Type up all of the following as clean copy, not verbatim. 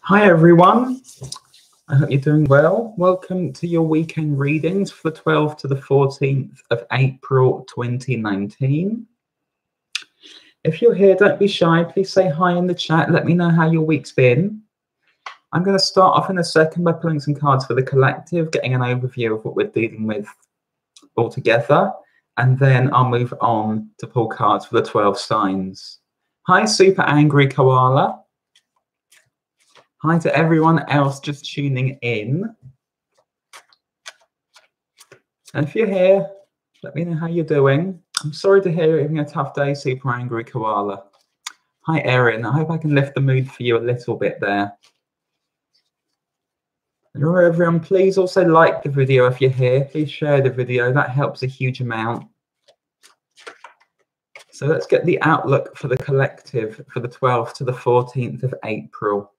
Hi everyone, I hope you're doing well. Welcome to your weekend readings for the 12th to the 14th of April 2019. If you're here, don't be shy, please say hi in the chat, let me know how your week's been. I'm going to start off in a second by pulling some cards for the collective, getting an overview of what we're dealing with all together, and then I'll move on to pull cards for the 12 signs. Hi Super Angry Koala. Hi to everyone else just tuning in. And if you're here, let me know how you're doing. I'm sorry to hear you're having a tough day, Super Angry Koala. Hi, Erin. I hope I can lift the mood for you a little bit there. And remember, everyone, please also like the video if you're here. Please share the video. That helps a huge amount. So let's get the outlook for the collective for the 12th to the 14th of April.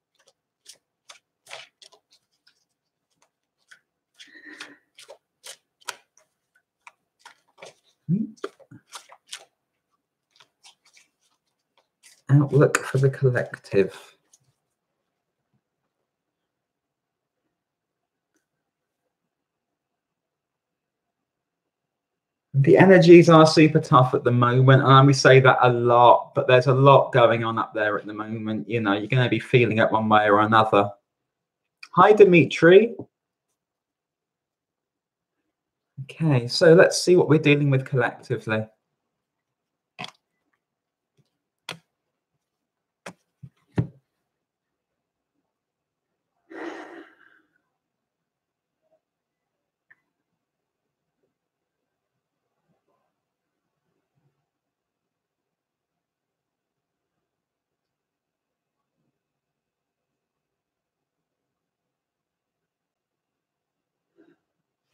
Outlook for the collective. The energies are super tough at the moment, and we say that a lot, but there's a lot going on up there at the moment. You know, you're going to be feeling it one way or another. Hi, Dimitri. Okay, so let's see what we're dealing with collectively.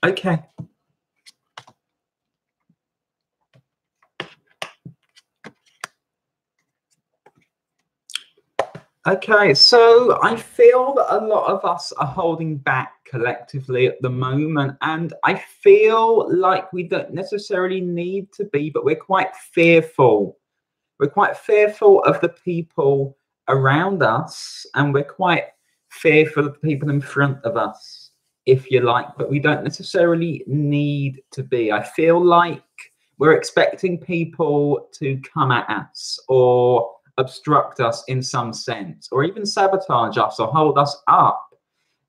Okay. Okay, so I feel that a lot of us are holding back collectively at the moment, and I feel like we don't necessarily need to be, but we're quite fearful. We're quite fearful of the people around us, and we're quite fearful of the people in front of us, if you like, but we don't necessarily need to be. I feel like we're expecting people to come at us or obstruct us in some sense, or even sabotage us or hold us up.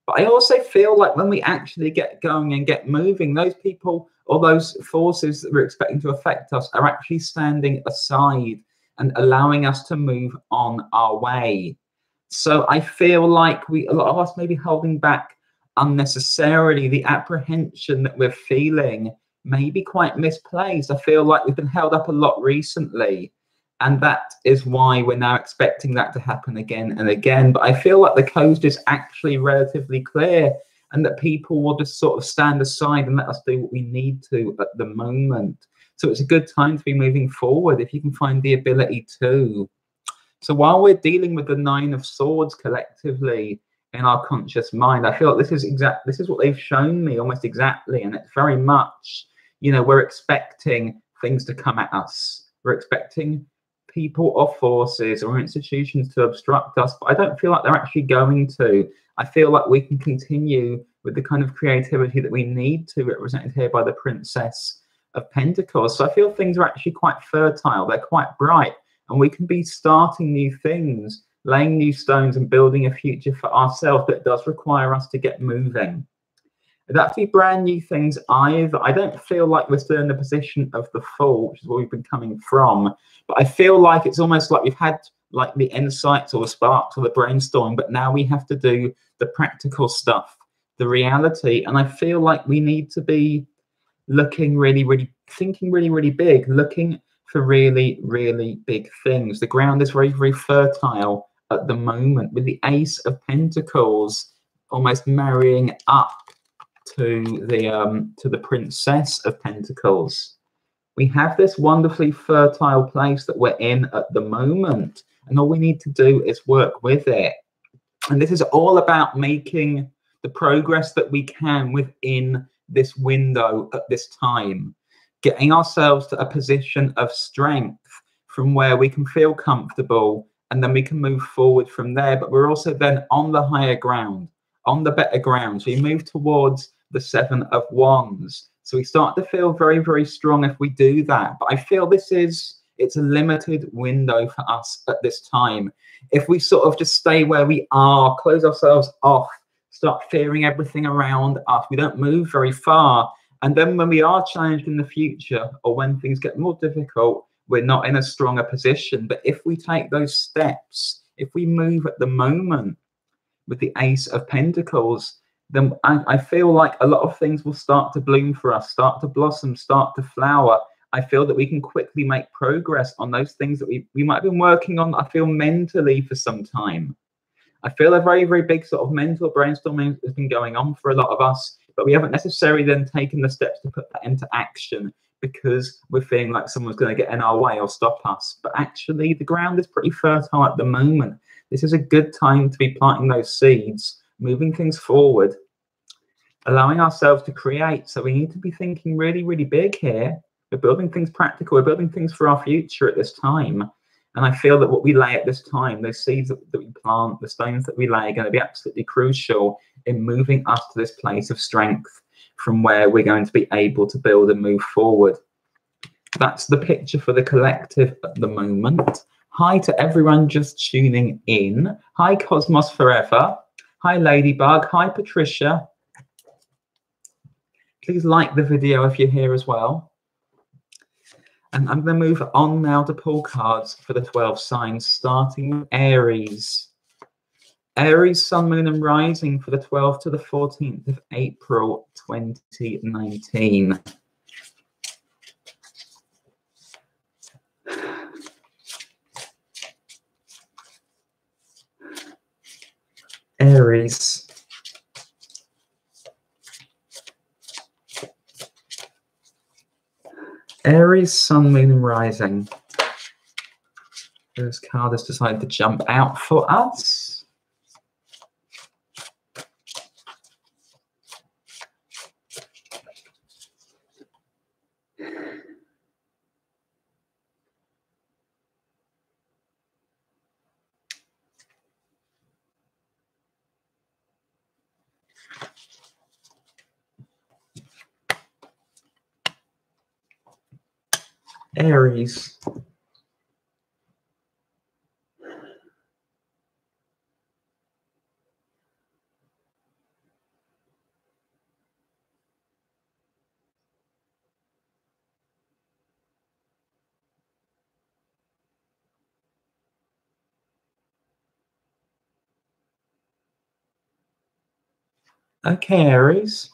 But I also feel like when we actually get going and get moving, those people or those forces that we're expecting to affect us are actually standing aside and allowing us to move on our way. So I feel like a lot of us may be holding back unnecessarily. The apprehension that we're feeling may be quite misplaced. I feel like we've been held up a lot recently, and that is why we're now expecting that to happen again and again. But I feel like the coast is actually relatively clear, and that people will just sort of stand aside and let us do what we need to at the moment. So it's a good time to be moving forward if you can find the ability to. So while we're dealing with the Nine of Swords collectively in our conscious mind, I feel like this is what they've shown me almost exactly. And it's very much, you know, we're expecting things to come at us. We're expecting people or forces or institutions to obstruct us, but I don't feel like they're actually going to. I feel like we can continue with the kind of creativity that we need to, represented here by the Princess of Pentacles. So I feel things are actually quite fertile, they're quite bright, and we can be starting new things, laying new stones and building a future for ourselves, but it does require us to get moving. It'd have to be brand new things either. I don't feel like we're still in the position of the Fool, which is where we've been coming from, but I feel like it's almost like we've had like the insights or the sparks or the brainstorming, but now we have to do the practical stuff, the reality. And I feel like we need to be looking thinking really big, looking for really big things. The ground is very fertile at the moment, with the Ace of Pentacles almost marrying up to the Princess of Pentacles. We have this wonderfully fertile place that we're in at the moment, and all we need to do is work with it. And this is all about making the progress that we can within this window at this time, getting ourselves to a position of strength from where we can feel comfortable and then we can move forward from there. But we're also then on the higher ground, on the better ground. So we move towards the Seven of Wands. So we start to feel very, very strong if we do that. But I feel it's a limited window for us at this time. If we sort of just stay where we are, close ourselves off, start fearing everything around us, we don't move very far. And then when we are challenged in the future, or when things get more difficult, we're not in a stronger position. But if we take those steps, if we move at the moment with the Ace of Pentacles, then I feel like a lot of things will start to bloom for us, start to blossom, start to flower. I feel that we can quickly make progress on those things that we might have been working on, I feel, mentally for some time. I feel a very, very big sort of mental brainstorming has been going on for a lot of us, but we haven't necessarily then taken the steps to put that into action because we're feeling like someone's going to get in our way or stop us. But actually, the ground is pretty fertile at the moment. This is a good time to be planting those seeds, moving things forward, allowing ourselves to create. So we need to be thinking really, really big here. We're building things practical. We're building things for our future at this time. And I feel that what we lay at this time, those seeds that we plant, the stones that we lay, are going to be absolutely crucial in moving us to this place of strength from where we're going to be able to build and move forward. That's the picture for the collective at the moment. Hi to everyone just tuning in. Hi, Cosmos Forever. Hi, Ladybug. Hi, Patricia. Please like the video if you're here as well. And I'm going to move on now to pull cards for the 12 signs, starting with Aries. Aries, Sun, Moon, and Rising for the 12th to the 14th of April 2019. Aries. Aries, Sun, Moon, and Rising. This card has decided to jump out for us. Aries. Okay, Aries.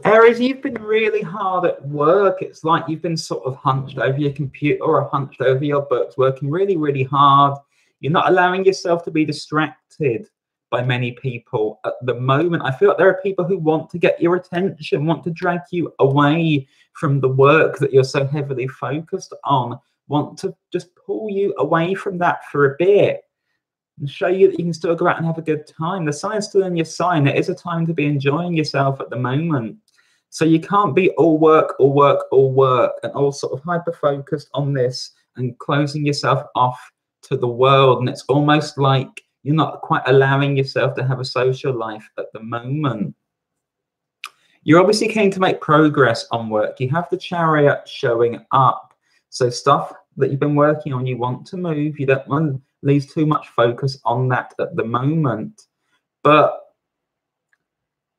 Aries, you've been really hard at work. It's like you've been sort of hunched over your computer or hunched over your books, working really, really hard. You're not allowing yourself to be distracted by many people at the moment. I feel like there are people who want to get your attention, want to drag you away from the work that you're so heavily focused on, want to just pull you away from that for a bit and show you that you can still go out and have a good time. The sign's still in your sign. It is a time to be enjoying yourself at the moment. So you can't be all work, all work, all work, and all sort of hyper-focused on this and closing yourself off to the world. And it's almost like you're not quite allowing yourself to have a social life at the moment. You're obviously keen to make progress on work. You have the Chariot showing up. So stuff that you've been working on, you want to move. You don't want to leave too much focus on that at the moment. But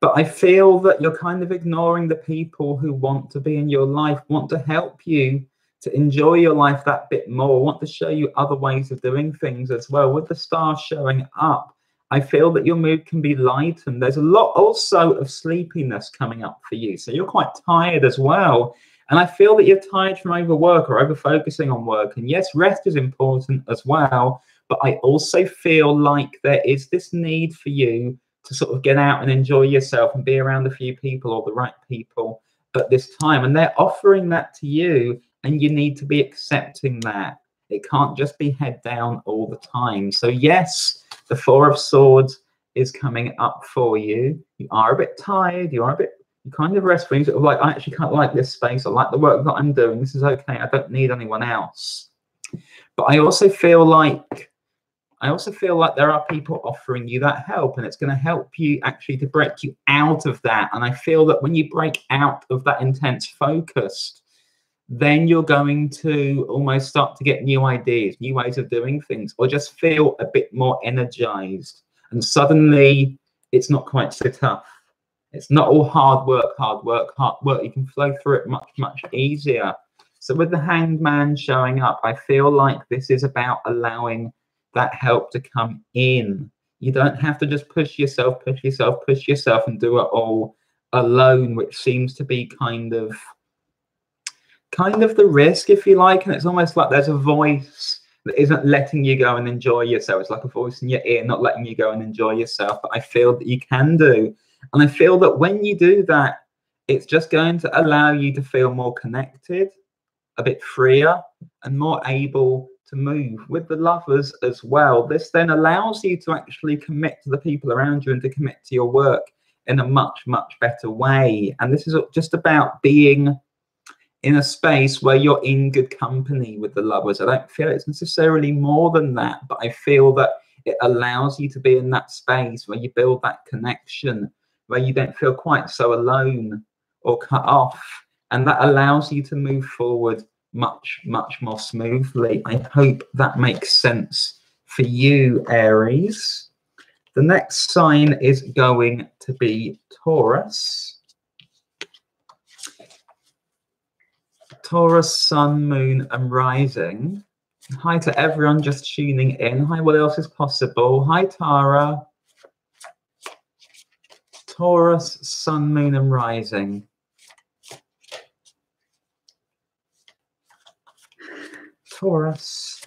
I feel that you're kind of ignoring the people who want to be in your life, want to help you to enjoy your life that bit more, want to show you other ways of doing things as well. With the stars showing up, I feel that your mood can be lightened. There's a lot also of sleepiness coming up for you. So you're quite tired as well. And I feel that you're tired from overwork or over focusing on work. And yes, rest is important as well. But I also feel like there is this need for you to sort of get out and enjoy yourself and be around a few people or the right people at this time. And they're offering that to you, and you need to be accepting that. It can't just be head down all the time. So yes, the Four of Swords is coming up for you. You are a bit tired. You are a bit You kind of rest when you sort of like, I actually can't like this space. I like the work that I'm doing. This is okay. I don't need anyone else. But I also feel like there are people offering you that help, and it's going to help you actually to break you out of that. And I feel that when you break out of that intense focus, then you're going to almost start to get new ideas, new ways of doing things, or just feel a bit more energized. And suddenly it's not quite so tough. It's not all hard work, hard work, hard work. You can flow through it much, much easier. So with the Hanged Man showing up, I feel like this is about allowing that help to come in. You don't have to just push yourself and do it all alone, which seems to be kind of the risk, if you like. And it's almost like there's a voice that isn't letting you go and enjoy yourself. It's like a voice in your ear not letting you go and enjoy yourself. But I feel that you can do. And I feel that when you do that, it's just going to allow you to feel more connected, a bit freer, and more able to move. With the Lovers as well, this then allows you to actually commit to the people around you and to commit to your work in a much, much better way. And this is just about being in a space where you're in good company with the Lovers. I don't feel it's necessarily more than that, but I feel that it allows you to be in that space where you build that connection, where you don't feel quite so alone or cut off. And that allows you to move forward much, much more smoothly. I hope that makes sense for you, Aries. The next sign is going to be Taurus. Taurus, Sun, Moon, and Rising. Hi to everyone just tuning in. Hi, what else is possible? Hi, Tara. Taurus, Sun, Moon, and Rising. Taurus.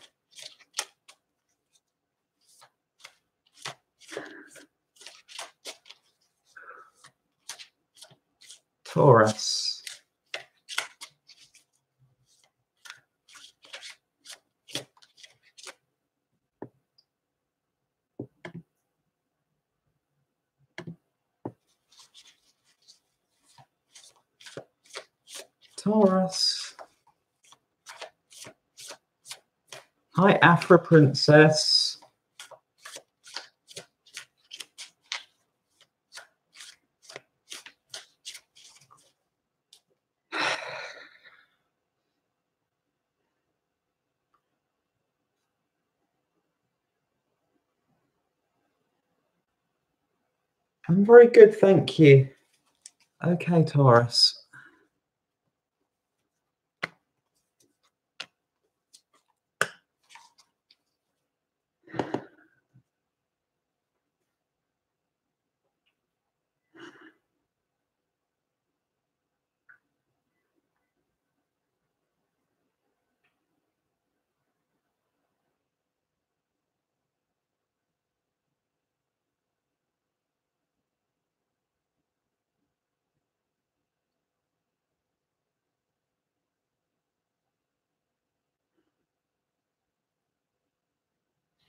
Taurus. Taurus. Hi, Afro Princess. I'm very good, thank you. Okay, Taurus.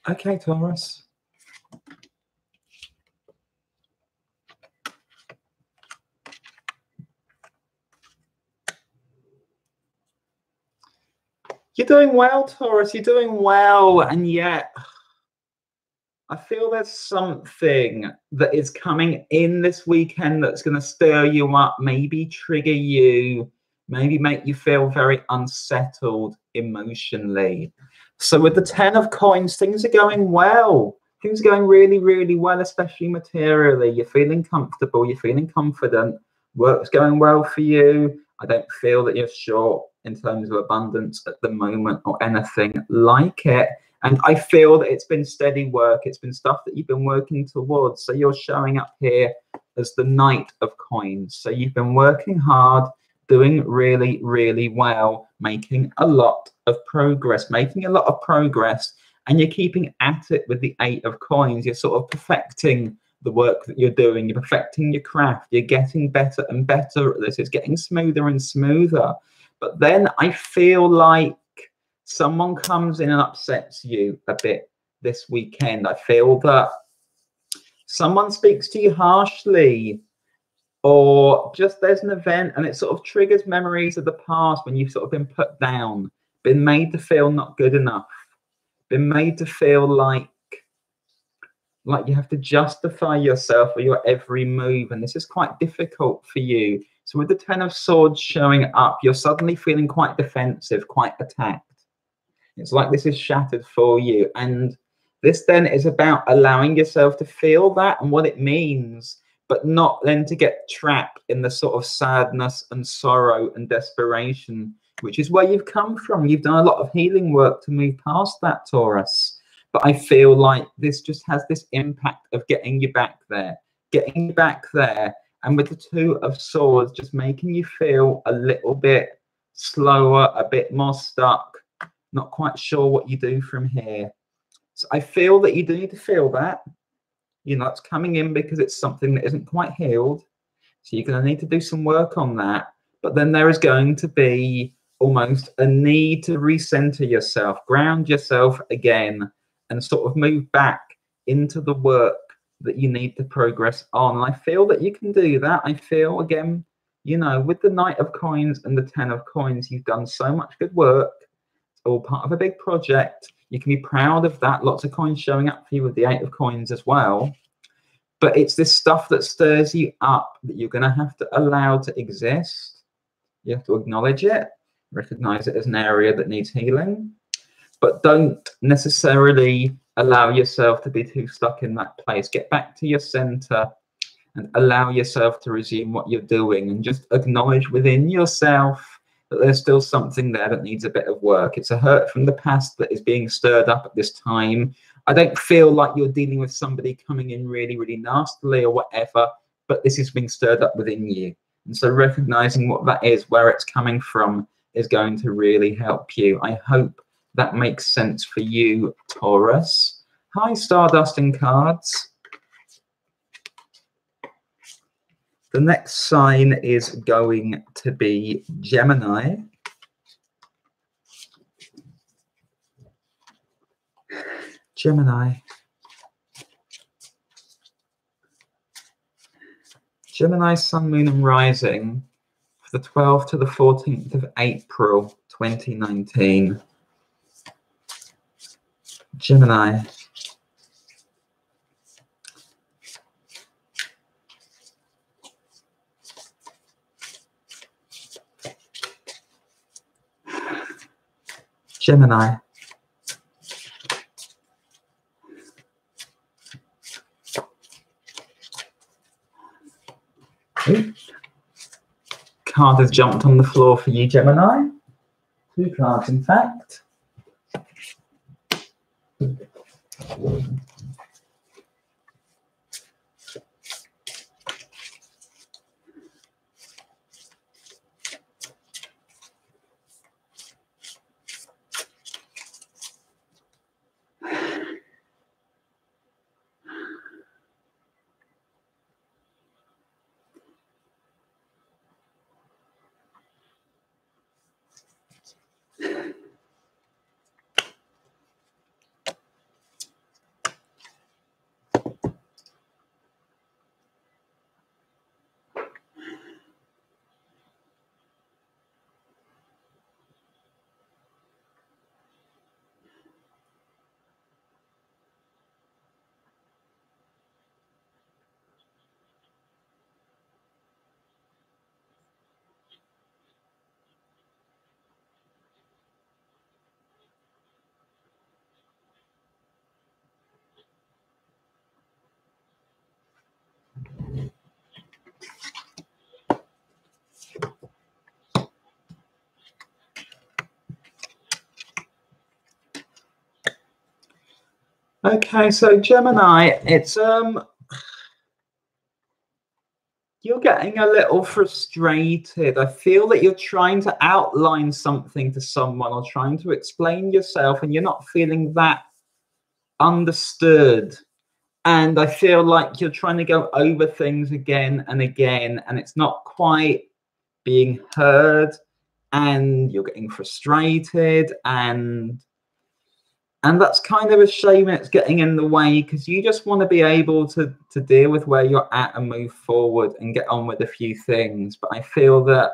Okay, Taurus. You're doing well, Taurus. You're doing well. And yet, I feel there's something that is coming in this weekend that's going to stir you up, maybe trigger you, maybe make you feel very unsettled emotionally. So with the 10 of coins, things are going well. Things are going really, really well, especially materially. You're feeling comfortable. You're feeling confident. Work's going well for you. I don't feel that you're short in terms of abundance at the moment or anything like it. And I feel that it's been steady work. It's been stuff that you've been working towards. So you're showing up here as the Knight of Coins. So you've been working hard, doing really, really well, making a lot of progress, and you're keeping at it with the 8 of Coins. You're sort of perfecting the work that you're doing. You're perfecting your craft. You're getting better and better at this. It's getting smoother and smoother. But then I feel like someone comes in and upsets you a bit this weekend. I feel that someone speaks to you harshly. or just there's an event and it sort of triggers memories of the past when you've sort of been put down, been made to feel not good enough, been made to feel like you have to justify yourself for your every move, and this is quite difficult for you. So with the Ten of Swords showing up, you're suddenly feeling quite defensive, quite attacked. It's like this is shattered for you, and this then is about allowing yourself to feel that and what it means, but not then to get trapped in the sort of sadness and sorrow and desperation, which is where you've come from. You've done a lot of healing work to move past that, Taurus. But I feel like this just has this impact of getting you back there, and with the Two of Swords, just making you feel a little bit slower, a bit more stuck, not quite sure what you do from here. So I feel that you do need to feel that. You know, it's coming in because it's something that isn't quite healed. So you're going to need to do some work on that. But then there is going to be almost a need to recenter yourself, ground yourself again, and sort of move back into the work that you need to progress on. And I feel that you can do that. I feel, again, you know, with the Knight of Coins and the Ten of Coins, you've done so much good work. It's all part of a big project. You can be proud of that. Lots of coins showing up for you with the Eight of Coins as well. But it's this stuff that stirs you up that you're going to have to allow to exist. You have to acknowledge it, recognize it as an area that needs healing, but don't necessarily allow yourself to be too stuck in that place. Get back to your center and allow yourself to resume what you're doing, and just acknowledge within yourself that there's still something there that needs a bit of work. It's a hurt from the past that is being stirred up at this time. I don't feel like you're dealing with somebody coming in really, really nastily or whatever, but this is being stirred up within you. And so recognizing what that is, where it's coming from, is going to really help you. I hope that makes sense for you, Taurus. Hi, Stardust and cards. The next sign is going to be Gemini. Gemini. Gemini, Sun, Moon, and Rising for the 12th to the 14th of April, 2019. Gemini. Gemini. Ooh. Card has jumped on the floor for you, Gemini. 2 cards, in fact. Okay, so Gemini, it's you're getting a little frustrated. I feel that you're trying to outline something to someone or trying to explain yourself, and you're not feeling that understood. And I feel like you're trying to go over things again and again, and it's not quite being heard, and you're getting frustrated, and And that's kind of a shame, and it's getting in the way, because you just want to be able to deal with where you're at and move forward and get on with a few things. But I feel that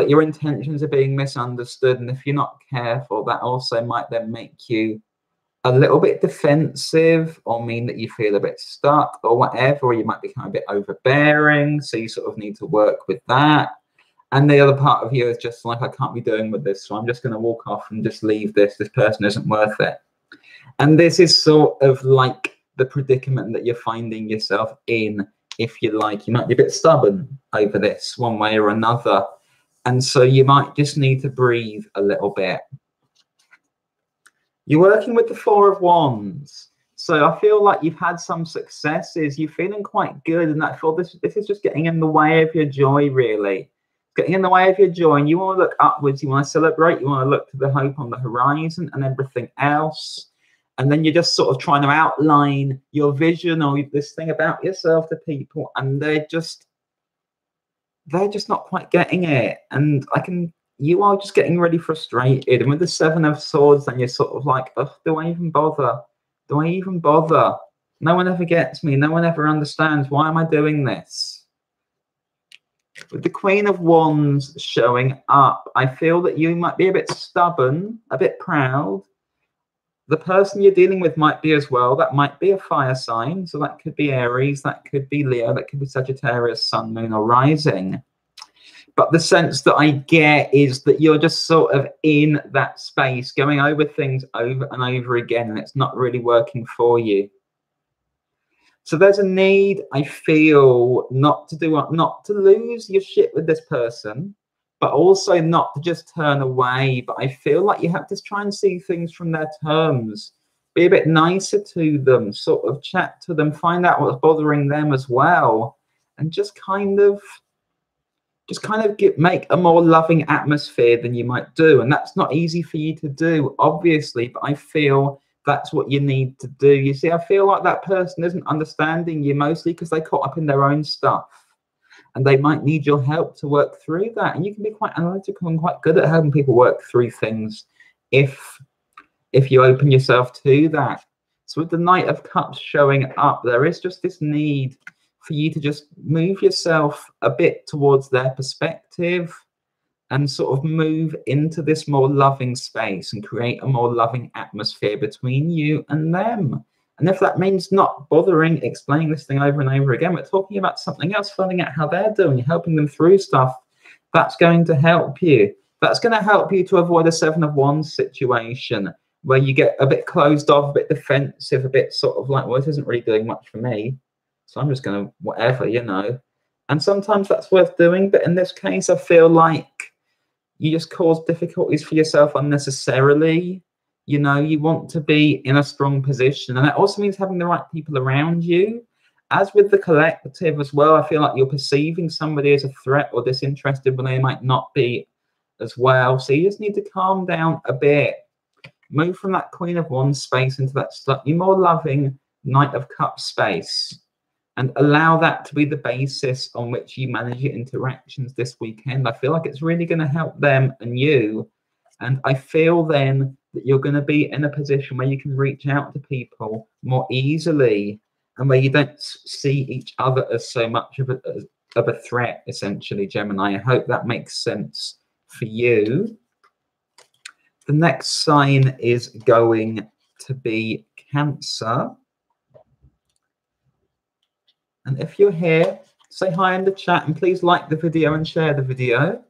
your intentions are being misunderstood, and if you're not careful, that also might then make you a little bit defensive, or mean that you feel a bit stuck or whatever, or you might become a bit overbearing. So you sort of need to work with that. And the other part of you is just like, I can't be doing with this, so I'm just going to walk off and just leave this. This person isn't worth it. And this is sort of like the predicament that you're finding yourself in, if you like. You might be a bit stubborn over this one way or another. And so you might just need to breathe a little bit. You're working with the Four of Wands. So I feel like you've had some successes. You're feeling quite good. And I feel this is just getting in the way of your joy, really. Getting in the way of your joy. And you want to look upwards. You want to celebrate. You want to look to the hope on the horizon and everything else. And then you're just sort of trying to outline your vision or this thing about yourself to people. And they're just not quite getting it. And you are just getting really frustrated. And with the Seven of Swords, then you're sort of like, oh, do I even bother? Do I even bother? No one ever gets me. No one ever understands. Why am I doing this? With the Queen of Wands showing up, I feel that you might be a bit stubborn, a bit proud. The person you're dealing with might be as well. That might be a fire sign. So that could be Aries, that could be Leo, that could be Sagittarius, Sun, Moon, or Rising. But the sense that I get is that you're just sort of in that space, going over things over and over again, and it's not really working for you. So there's a need, I feel, not to lose your shit with this person, but also not to just turn away. But I feel like you have to try and see things from their terms. Be a bit nicer to them, sort of chat to them, find out what's bothering them as well, and just kind of make a more loving atmosphere than you might do. And that's not easy for you to do, obviously, but I feel that's what you need to do. You see, I feel like that person isn't understanding you, mostly because they caught up in their own stuff, and they might need your help to work through that. And you can be quite analytical and quite good at helping people work through things if you open yourself to that. So with the Knight of Cups showing up, there is just this need for you to just move yourself a bit towards their perspective and sort of move into this more loving space and create a more loving atmosphere between you and them. And if that means not bothering explaining this thing over and over again, but talking about something else, finding out how they're doing, helping them through stuff, that's going to help you. That's going to help you to avoid a Seven of Wands situation where you get a bit closed off, a bit defensive, a bit sort of like, well, this isn't really doing much for me, so I'm just going to whatever, you know. And sometimes that's worth doing. But in this case, I feel like you just cause difficulties for yourself unnecessarily. You know, you want to be in a strong position. And that also means having the right people around you. As with the collective as well, I feel like you're perceiving somebody as a threat or disinterested when they might not be as well. So you just need to calm down a bit. Move from that Queen of Wands space into that slightly more loving Knight of Cups space. And allow that to be the basis on which you manage your interactions this weekend. I feel like it's really going to help them and you. And I feel then that you're going to be in a position where you can reach out to people more easily and where you don't see each other as so much of a threat, essentially, Gemini. I hope that makes sense for you. The next sign is going to be Cancer. And if you're here, say hi in the chat and please like the video and share the video.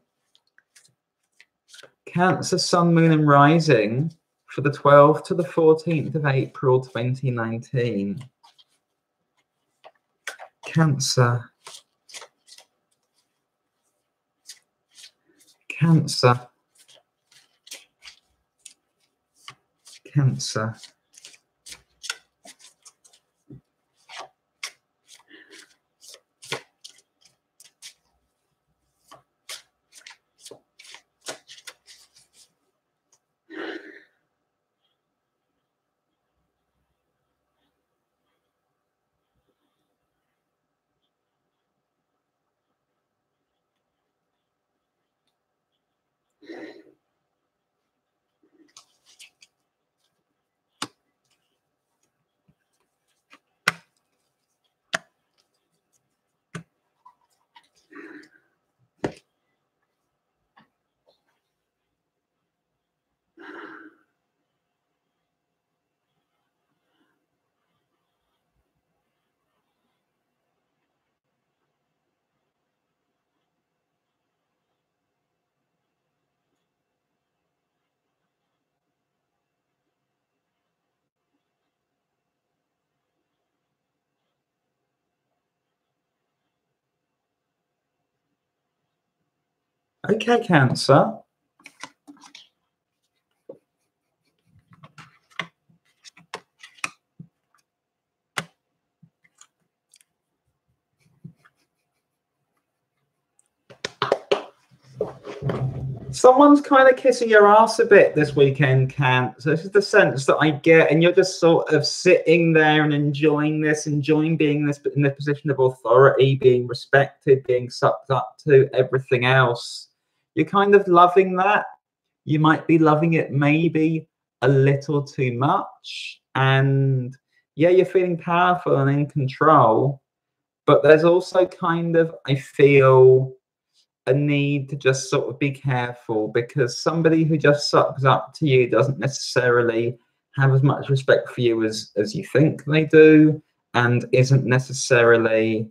Cancer, Sun, Moon and Rising for the 12th to the 14th of April 2019. Cancer. Cancer. Cancer. Okay, Cancer. Someone's kind of kissing your ass a bit this weekend, Cancer. So this is the sense that I get, and you're just sort of sitting there and enjoying this, enjoying being this in the position of authority, being respected, being sucked up to everything else. You're kind of loving that. You might be loving it maybe a little too much. And yeah, you're feeling powerful and in control. But there's also kind of, I feel, a need to just sort of be careful, because somebody who just sucks up to you doesn't necessarily have as much respect for you as you think they do, and isn't necessarily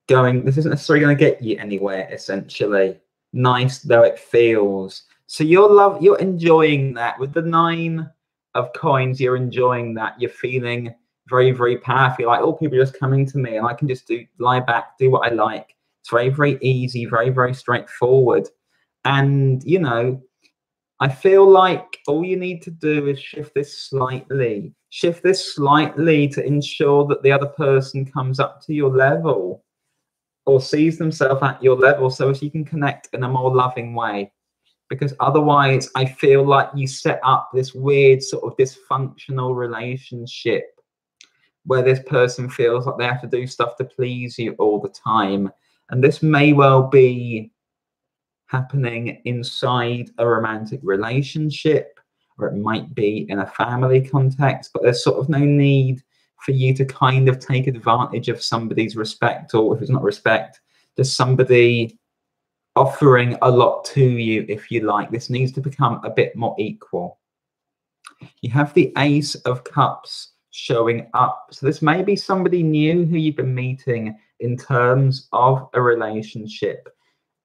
this isn't necessarily going to get you anywhere, essentially, nice though it feels. So you're enjoying that with the 9 of coins. You're enjoying that. You're feeling very, very powerful. You're like, oh, people are just coming to me and I can just lie back, do what I like. It's very, very easy, very, very straightforward. And, you know, I feel like all you need to do is shift this slightly to ensure that the other person comes up to your level, or sees themselves at your level, so as you can connect in a more loving way. Because otherwise, I feel like you set up this weird sort of dysfunctional relationship where this person feels like they have to do stuff to please you all the time. And this may well be happening inside a romantic relationship, or it might be in a family context, but there's sort of no need for you to kind of take advantage of somebody's respect, or if it's not respect, there's somebody offering a lot to you, if you like. This needs to become a bit more equal. You have the Ace of Cups showing up. So this may be somebody new who you've been meeting in terms of a relationship.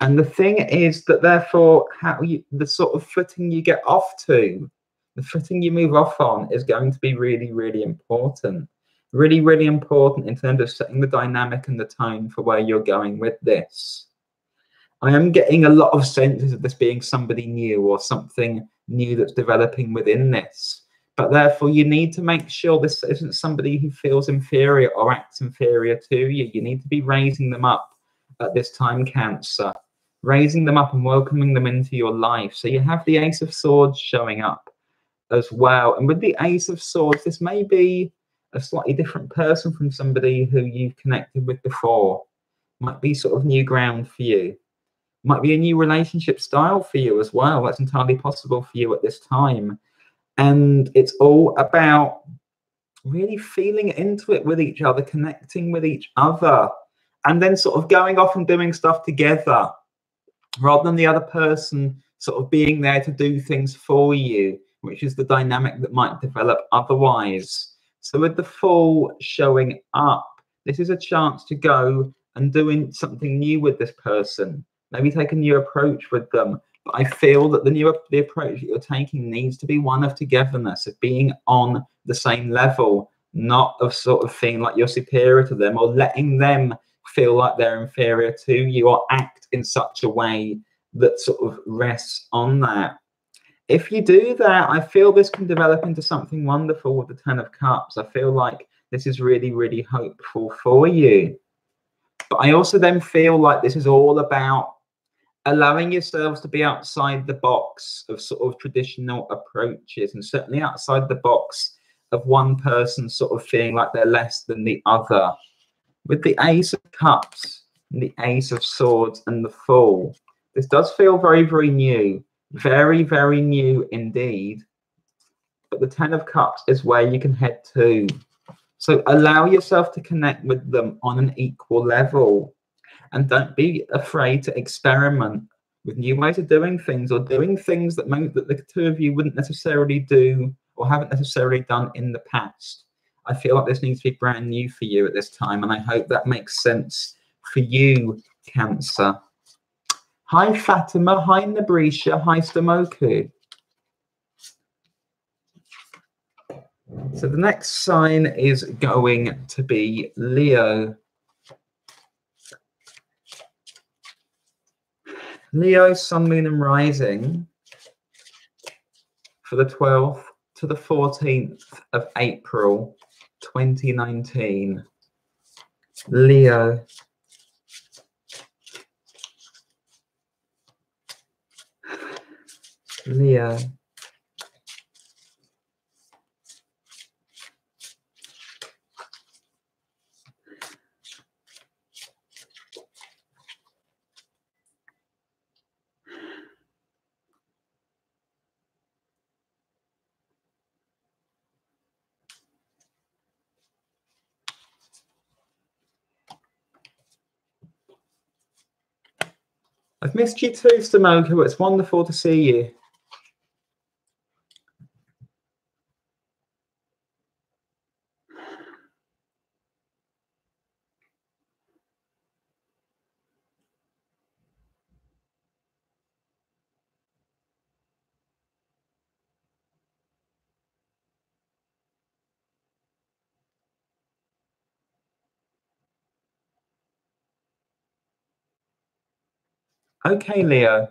And the thing is that therefore, the sort of footing you get off to, the footing you move off on, is going to be really, really important. Really, really important in terms of setting the dynamic and the tone for where you're going with this. I am getting a lot of senses of this being somebody new, or something new that's developing within this. But therefore, you need to make sure this isn't somebody who feels inferior or acts inferior to you. You need to be raising them up at this time, Cancer. Raising them up and welcoming them into your life. So you have the Ace of Swords showing up as well. And with the Ace of Swords, this may be a slightly different person from somebody who you've connected with before. Might be sort of new ground for you. Might be a new relationship style for you as well. That's entirely possible for you at this time. And it's all about really feeling into it with each other, connecting with each other, and then sort of going off and doing stuff together, rather than the other person sort of being there to do things for you, which is the dynamic that might develop otherwise. So with the Fool showing up, this is a chance to go and doing something new with this person. Maybe take a new approach with them. But I feel that the approach that you're taking needs to be one of togetherness, of being on the same level, not of sort of feeling like you're superior to them, or letting them feel like they're inferior to you, or act in such a way that sort of rests on that. If you do that, I feel this can develop into something wonderful with the 10 of Cups. I feel like this is really, really hopeful for you. But I also then feel like this is all about allowing yourselves to be outside the box of sort of traditional approaches, and certainly outside the box of one person sort of feeling like they're less than the other. With the Ace of Cups, and the Ace of Swords, and the Fool, this does feel very, very new. Very, very new indeed. But the 10 of Cups is where you can head to. So allow yourself to connect with them on an equal level. And don't be afraid to experiment with new ways of doing things, or doing things that the two of you wouldn't necessarily do, or haven't necessarily done in the past. I feel like this needs to be brand new for you at this time, and I hope that makes sense for you, Cancer. Hi, Fatima. Hi, Nabrisha. Hi, Stamoku. So the next sign is going to be Leo. Leo, Sun, Moon and Rising for the 12th to the 14th of April 2019. Leo. Leo. I've missed you too, Stamoka. It's wonderful to see you. Okay, Leo.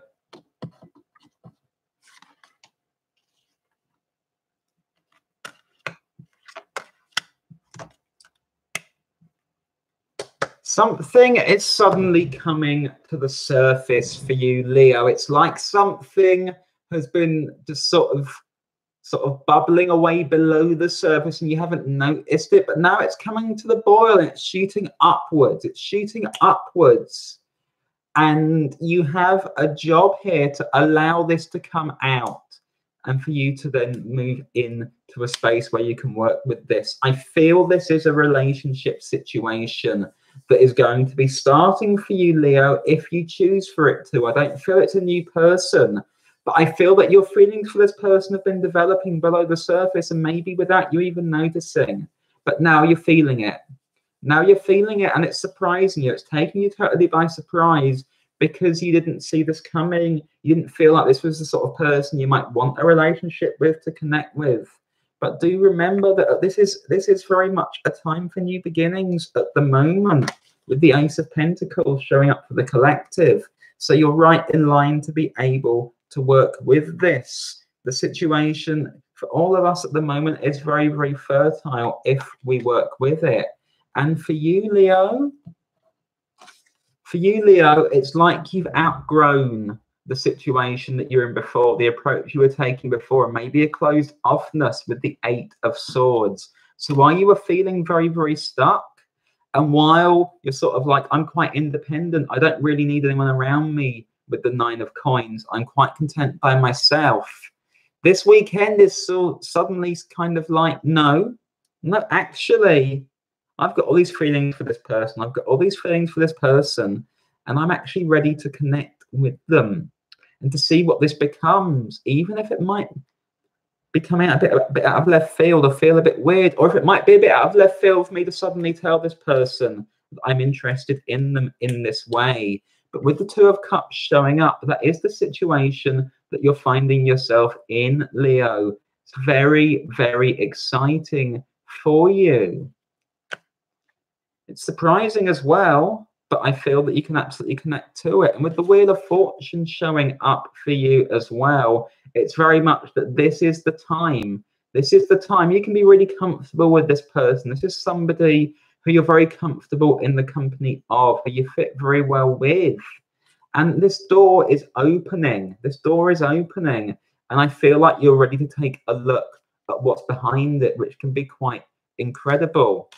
Something is suddenly coming to the surface for you, Leo. It's like something has been just sort of bubbling away below the surface and you haven't noticed it, but now it's coming to the boil and it's shooting upwards. It's shooting upwards. And you have a job here to allow this to come out and for you to then move into a space where you can work with this. I feel this is a relationship situation that is going to be starting for you, Leo, if you choose for it to. I don't feel it's a new person, but I feel that your feelings for this person have been developing below the surface and maybe without you even noticing. But now you're feeling it. Now you're feeling it and it's surprising you. It's taking you totally by surprise because you didn't see this coming. You didn't feel like this was the sort of person you might want a relationship with, to connect with. But do remember that this is very much a time for new beginnings at the moment, with the Ace of Pentacles showing up for the collective. So you're right in line to be able to work with this. The situation for all of us at the moment is very, very fertile if we work with it. And for you, Leo, it's like you've outgrown the situation that you're in before, the approach you were taking before, and maybe a closed offness with the 8 of Swords. So while you were feeling very, very stuck, and while you're sort of like, I'm quite independent, I don't really need anyone around me with the 9 of Coins, I'm quite content by myself. This weekend is so suddenly kind of like, no, actually, I've got all these feelings for this person. I've got all these feelings for this person, and I'm actually ready to connect with them and to see what this becomes, even if it might be coming out a bit out of left field or feel a bit weird, or if it might be a bit out of left field for me to suddenly tell this person that I'm interested in them in this way. But with the 2 of Cups showing up, that is the situation that you're finding yourself in, Leo. It's very, very exciting for you. It's surprising as well, but I feel that you can absolutely connect to it. And with the Wheel of Fortune showing up for you as well, it's very much that this is the time. This is the time. You can be really comfortable with this person. This is somebody who you're very comfortable in the company of, who you fit very well with. And this door is opening. This door is opening. And I feel like you're ready to take a look at what's behind it, which can be quite incredible.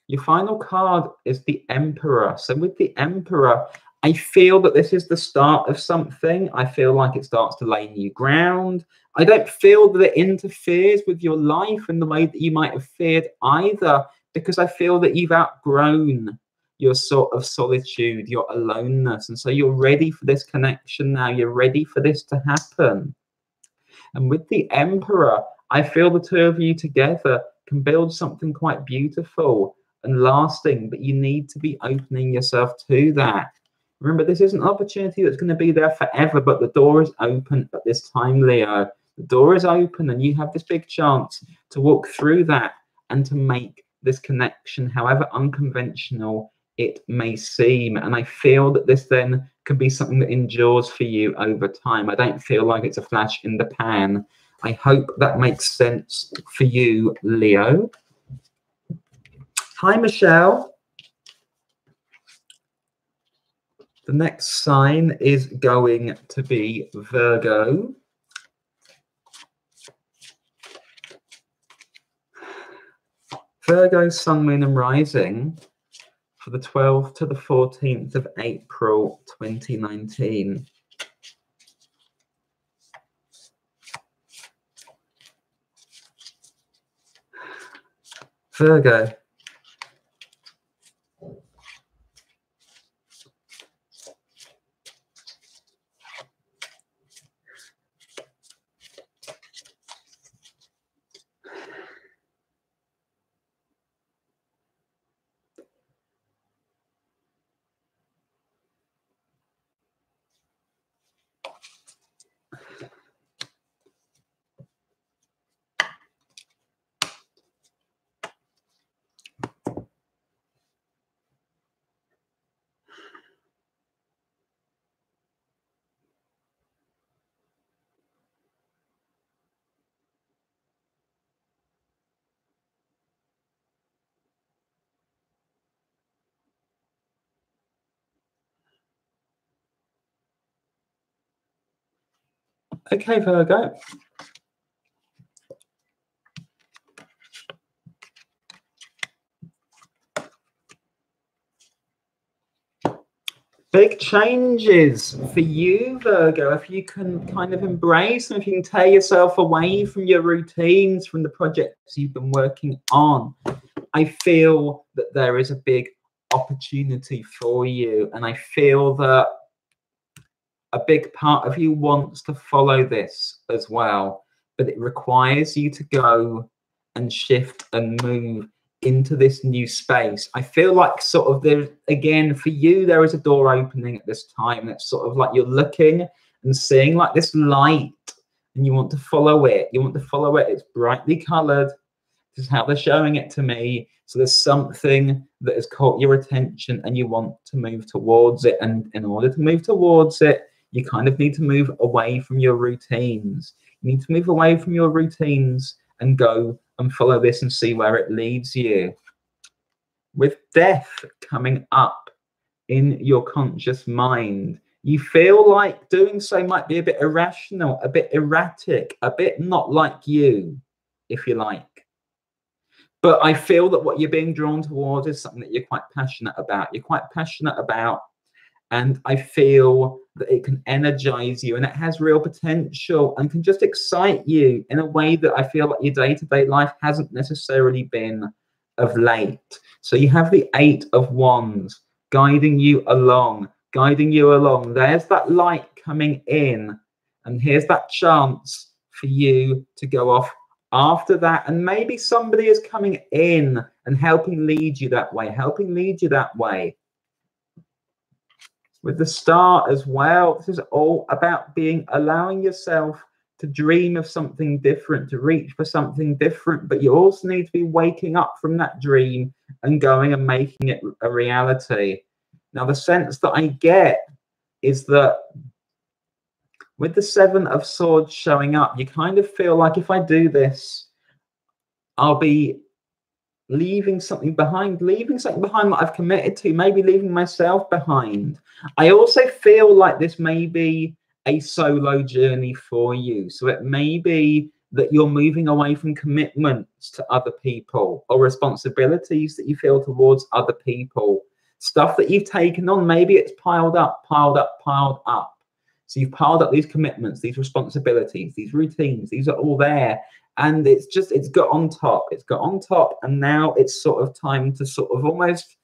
Your final card is the Emperor. So with the Emperor, I feel that this is the start of something. I feel like it starts to lay new ground. I don't feel that it interferes with your life in the way that you might have feared either, because I feel that you've outgrown your sort of solitude, your aloneness. And so you're ready for this connection now. You're ready for this to happen. And with the Emperor, I feel the 2 of you together can build something quite beautiful and lasting, but you need to be opening yourself to that. Remember, this is an opportunity that's going to be there forever, but the door is open at this time, Leo. The door is open and you have this big chance to walk through that and to make this connection, however unconventional it may seem. And I feel that this then can be something that endures for you over time. I don't feel like it's a flash in the pan. I hope that makes sense for you, Leo. Hi, Michelle. The next sign is going to be Virgo. Virgo, sun, moon, and rising for the 12th to the 14th of April 2019. Virgo. Okay, Virgo. Big changes for you, Virgo, if you can kind of embrace them, if you can tear yourself away from your routines, from the projects you've been working on. I feel that there is a big opportunity for you, and I feel that a big part of you wants to follow this as well, but it requires you to go and shift and move into this new space. I feel like sort of there, again, for you, there is a door opening at this time. That's sort of like you're looking and seeing like this light, and you want to follow it. You want to follow it. It's brightly colored. This is how they're showing it to me. So there's something that has caught your attention and you want to move towards it. And in order to move towards it, you kind of need to move away from your routines. You need to move away from your routines and go and follow this and see where it leads you. With death coming up in your conscious mind, you feel like doing so might be a bit irrational, a bit erratic, a bit not like you, if you like. But I feel that what you're being drawn towards is something that you're quite passionate about. You're quite passionate about, and I feel that it can energize you, and it has real potential and can just excite you in a way that I feel like your day-to-day life hasn't necessarily been of late. So you have the 8 of Wands guiding you along, guiding you along. There's that light coming in, and here's that chance for you to go off after that, and maybe somebody is coming in and helping lead you that way, With the Star as well, this is all about allowing yourself to dream of something different, to reach for something different, but you also need to be waking up from that dream and going and making it a reality. Now, the sense that I get is that with the 7 of Swords showing up, you kind of feel like if I do this, I'll be leaving something behind that I've committed to, maybe leaving myself behind. I also feel like this may be a solo journey for you. So it may be that you're moving away from commitments to other people or responsibilities that you feel towards other people. Stuff that you've taken on, maybe it's piled up. So you've piled up these commitments, these responsibilities, these routines, these are all there. And it's got on top, and now it's sort of time to sort of almost,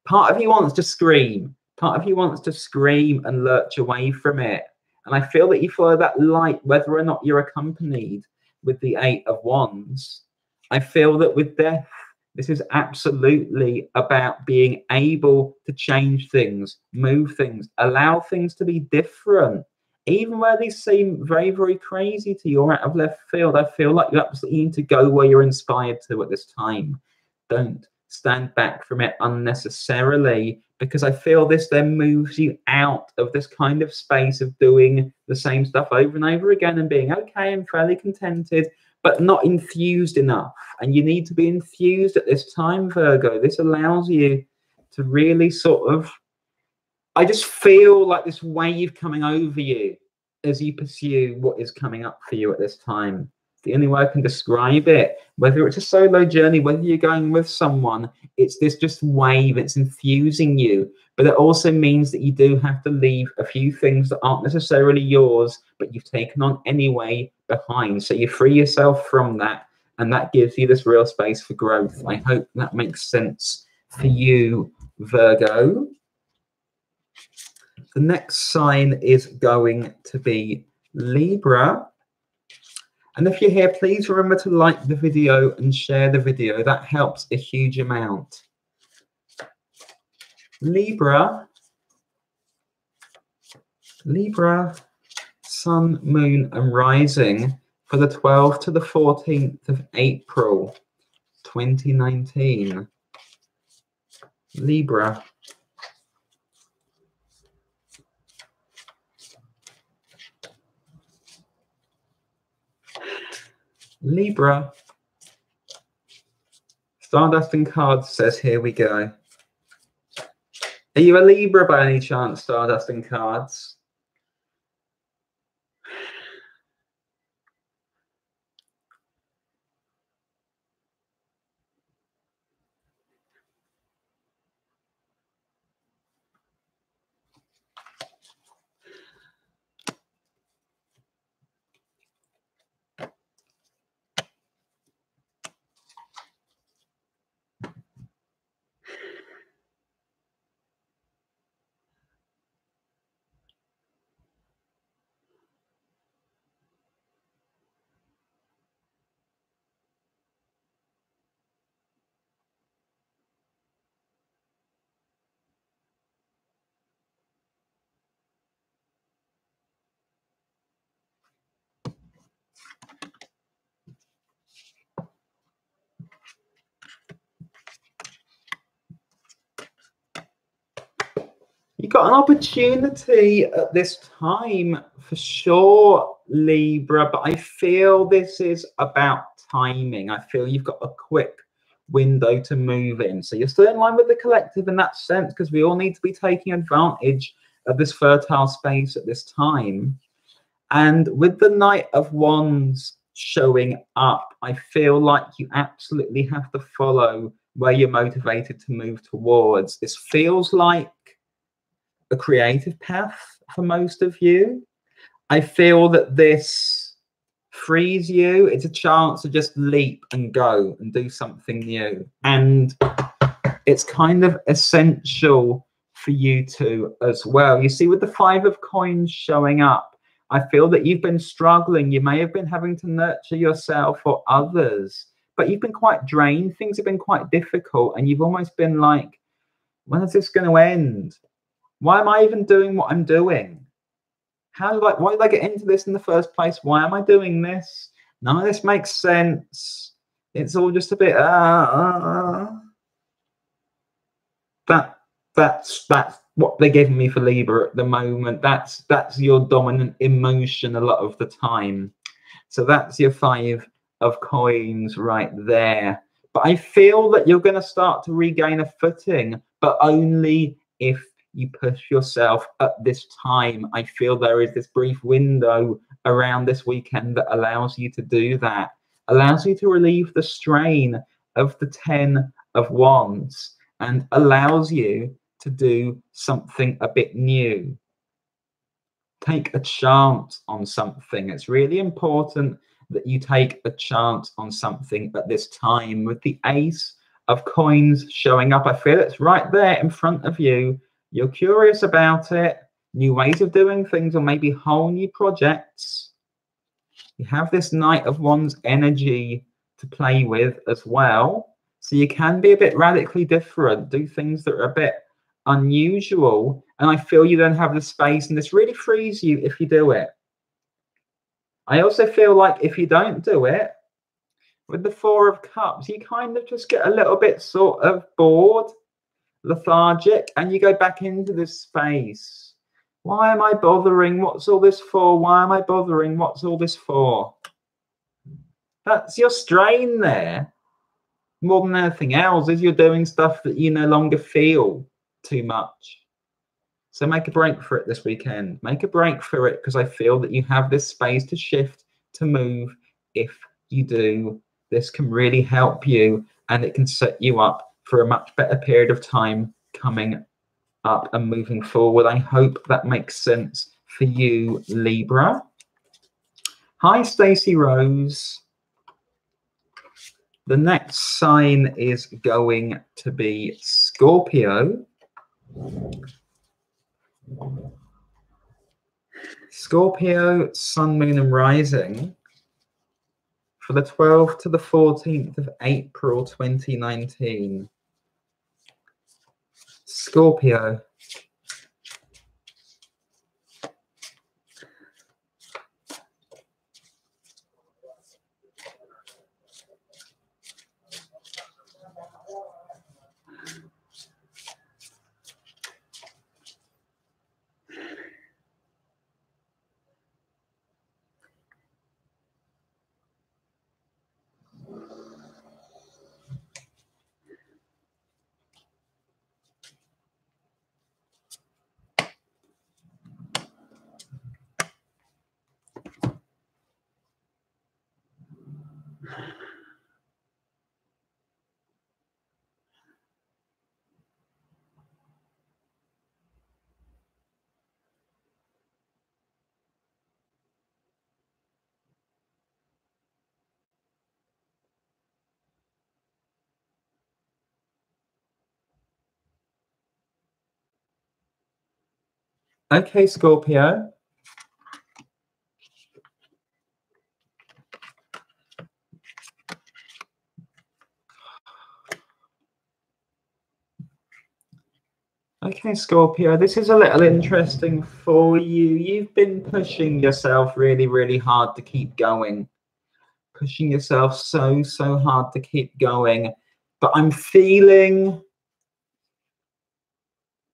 part of you wants to scream and lurch away from it. And I feel that you follow that light, whether or not you're accompanied with the 8 of Wands. I feel that with death, this is absolutely about being able to change things, move things, allow things to be different. Even where these seem very, very crazy to you or out of left field, I feel like you absolutely need to go where you're inspired to at this time. Don't stand back from it unnecessarily, because I feel this then moves you out of this kind of space of doing the same stuff over and over again and being okay and fairly contented, but not infused enough. And you need to be infused at this time, Virgo. This allows you to really sort of, I just feel like this wave coming over you as you pursue what is coming up for you at this time. The only way I can describe it, whether it's a solo journey, whether you're going with someone, it's this just wave, it's infusing you. But it also means that you do have to leave a few things that aren't necessarily yours, but you've taken on anyway behind. So you free yourself from that, and that gives you this real space for growth. I hope that makes sense for you, Virgo. The next sign is going to be Libra. And if you're here, please remember to like the video and share the video. That helps a huge amount. Libra, Sun, Moon, and Rising for the 12th to the 14th of April, 2019. Libra. Libra. Stardust and Cards says, here we go. Are you a Libra by any chance, Stardust and Cards? You've got an opportunity at this time for sure, Libra, but I feel this is about timing. I feel you've got a quick window to move in. So you're still in line with the collective in that sense, because we all need to be taking advantage of this fertile space at this time. And with the Knight of Wands showing up, I feel like you absolutely have to follow where you're motivated to move towards. This feels like a creative path for most of you. I feel that this frees you. It's a chance to just leap and go and do something new. And it's kind of essential for you to as well. You see, with the Five of Coins showing up, I feel that you've been struggling. You may have been having to nurture yourself or others, but you've been quite drained. Things have been quite difficult, and you've almost been like, when is this going to end? Why am I even doing what I'm doing? Why did I get into this in the first place? Why am I doing this? None of this makes sense. It's all just a bit, that's what they're giving me for Libra at the moment. That's your dominant emotion a lot of the time. So that's your Five of Coins right there. But I feel that you're going to start to regain a footing, but only if you push yourself at this time. I feel there is this brief window around this weekend that allows you to do that, allows you to relieve the strain of the 10 of Wands, and allows you to do something a bit new. Take a chance on something. It's really important that you take a chance on something at this time. With the Ace of Coins showing up, I feel it's right there in front of you. You're curious about it, new ways of doing things, or maybe whole new projects. You have this Knight of Wands energy to play with as well. So you can be a bit radically different, do things that are a bit unusual. And I feel you then have the space, and this really frees you if you do it. I also feel like if you don't do it, With the Four of Cups, you kind of just get a little bit sort of bored, lethargic, and you go back into this space. Why am I bothering? What's all this for? Why am I bothering? What's all this for? That's your strain there. More than anything else is you're doing stuff that you no longer feel too much. So make a break for it this weekend. Make a break for it, because I feel that you have this space to shift, to move. If you do, this can really help you, and it can set you up for a much better period of time coming up and moving forward. I hope that makes sense for you, Libra. Hi, Stacey Rose. The next sign is going to be Scorpio. Scorpio, Sun, Moon, and Rising for the 12th to the 14th of April 2019. Scorpio. Okay, Scorpio. Okay, Scorpio, this is a little interesting for you. You've been pushing yourself really, really hard to keep going. Pushing yourself so hard to keep going. But I'm feeling...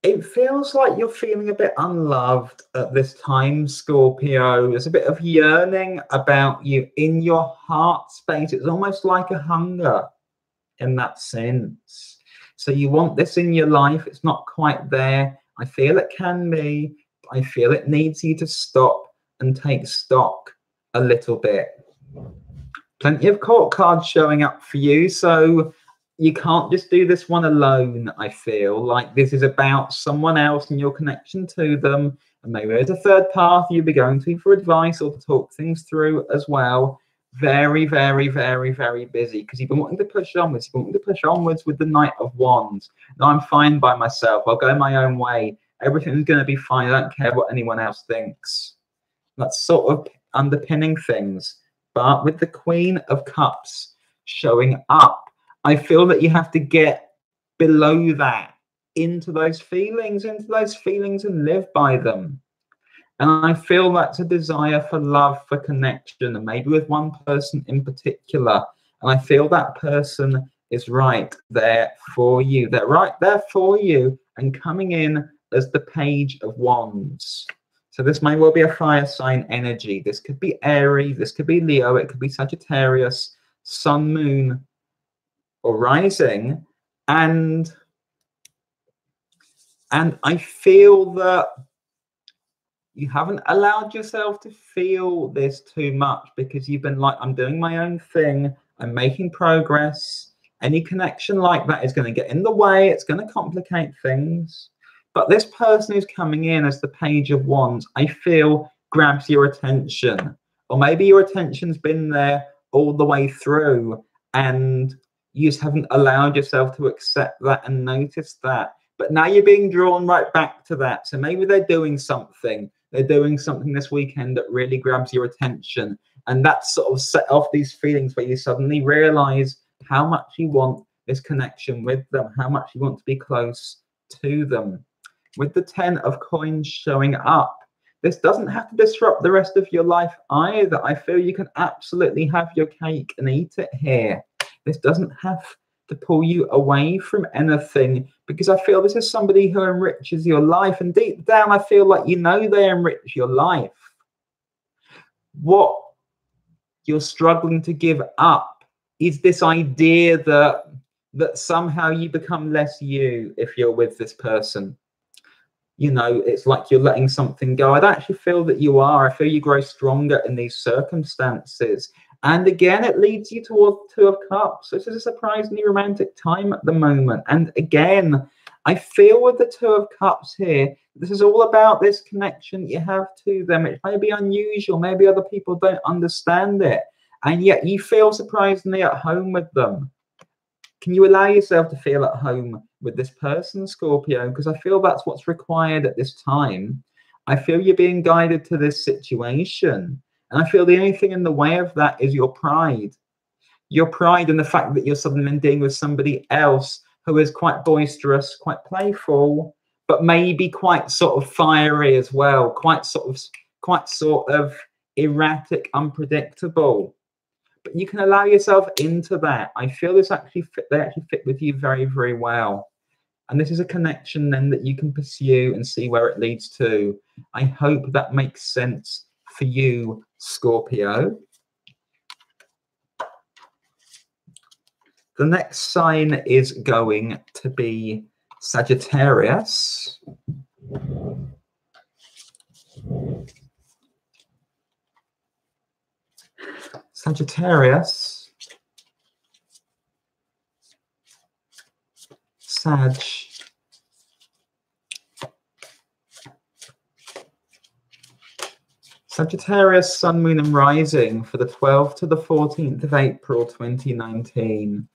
It feels like you're feeling a bit unloved at this time, Scorpio. There's a bit of yearning about you in your heart space. It's almost like a hunger in that sense. So you want this in your life. It's not quite there. I feel it can be. I feel it needs you to stop and take stock a little bit. Plenty of court cards showing up for you. So you can't just do this one alone. I feel like this is about someone else and your connection to them. And maybe there's a third party you'll be going to for advice or to talk things through as well. Very, very, very, very busy, because you've been wanting to push onwards. You've been wanting to push onwards with the Knight of Wands. No, I'm fine by myself. I'll go my own way. Everything's going to be fine. I don't care what anyone else thinks. That's sort of underpinning things. But with the Queen of Cups showing up, I feel that you have to get below that, into those feelings and live by them. And I feel that's a desire for love, for connection, and maybe with one person in particular. And I feel that person is right there for you. They're right there for you and coming in as the Page of Wands. So this may well be a fire sign energy. This could be Aries, this could be Leo, it could be Sagittarius, Sun, Moon, or Rising. And I feel that you haven't allowed yourself to feel this too much, because you've been like, I'm doing my own thing, I'm making progress. Any connection like that is going to get in the way, it's going to complicate things. But this person who's coming in as the Page of Wands, I feel grabs your attention. Or maybe your attention's been there all the way through and you just haven't allowed yourself to accept that and notice that. But now you're being drawn right back to that. So maybe they're doing something. They're doing something this weekend that really grabs your attention. And that sort of set off these feelings where you suddenly realize how much you want this connection with them, how much you want to be close to them. With the 10 of Coins showing up, This doesn't have to disrupt the rest of your life either. I feel you can absolutely have your cake and eat it here. This doesn't have to pull you away from anything, because I feel this is somebody who enriches your life. And deep down, I feel like you know they enrich your life. What you're struggling to give up is this idea that somehow you become less you if you're with this person. You know, it's like you're letting something go. I don't actually feel that you are. I feel you grow stronger in these circumstances. And again, it leads you towards Two of Cups. This is a surprisingly romantic time at the moment. And again, I feel with the Two of Cups here, this is all about this connection you have to them. It may be unusual. Maybe other people don't understand it. And yet you feel surprisingly at home with them. Can you allow yourself to feel at home with this person, Scorpio? Because I feel that's what's required at this time. I feel you're being guided to this situation. And I feel the only thing in the way of that is your pride. Your pride and the fact that you're suddenly dealing with somebody else who is quite boisterous, quite playful, but maybe quite sort of fiery as well, quite sort of erratic, unpredictable. But you can allow yourself into that. I feel this actually they actually fit with you very, very well. And this is a connection then that you can pursue and see where it leads to. I hope that makes sense for you, Scorpio. The next sign is going to be Sagittarius. Sagittarius, Sag, Sagittarius, Sun, Moon and Rising for the 12th to the 14th of April 2019.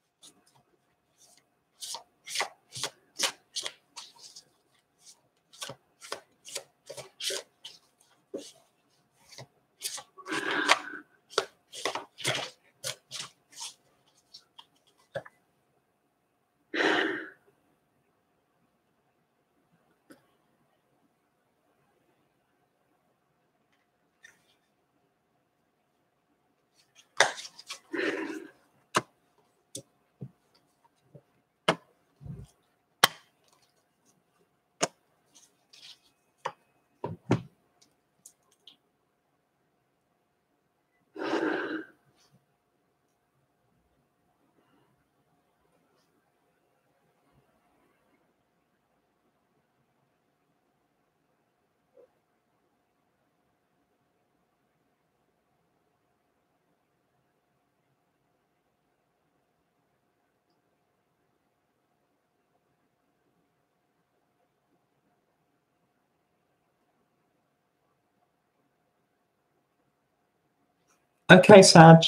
Okay, Sag.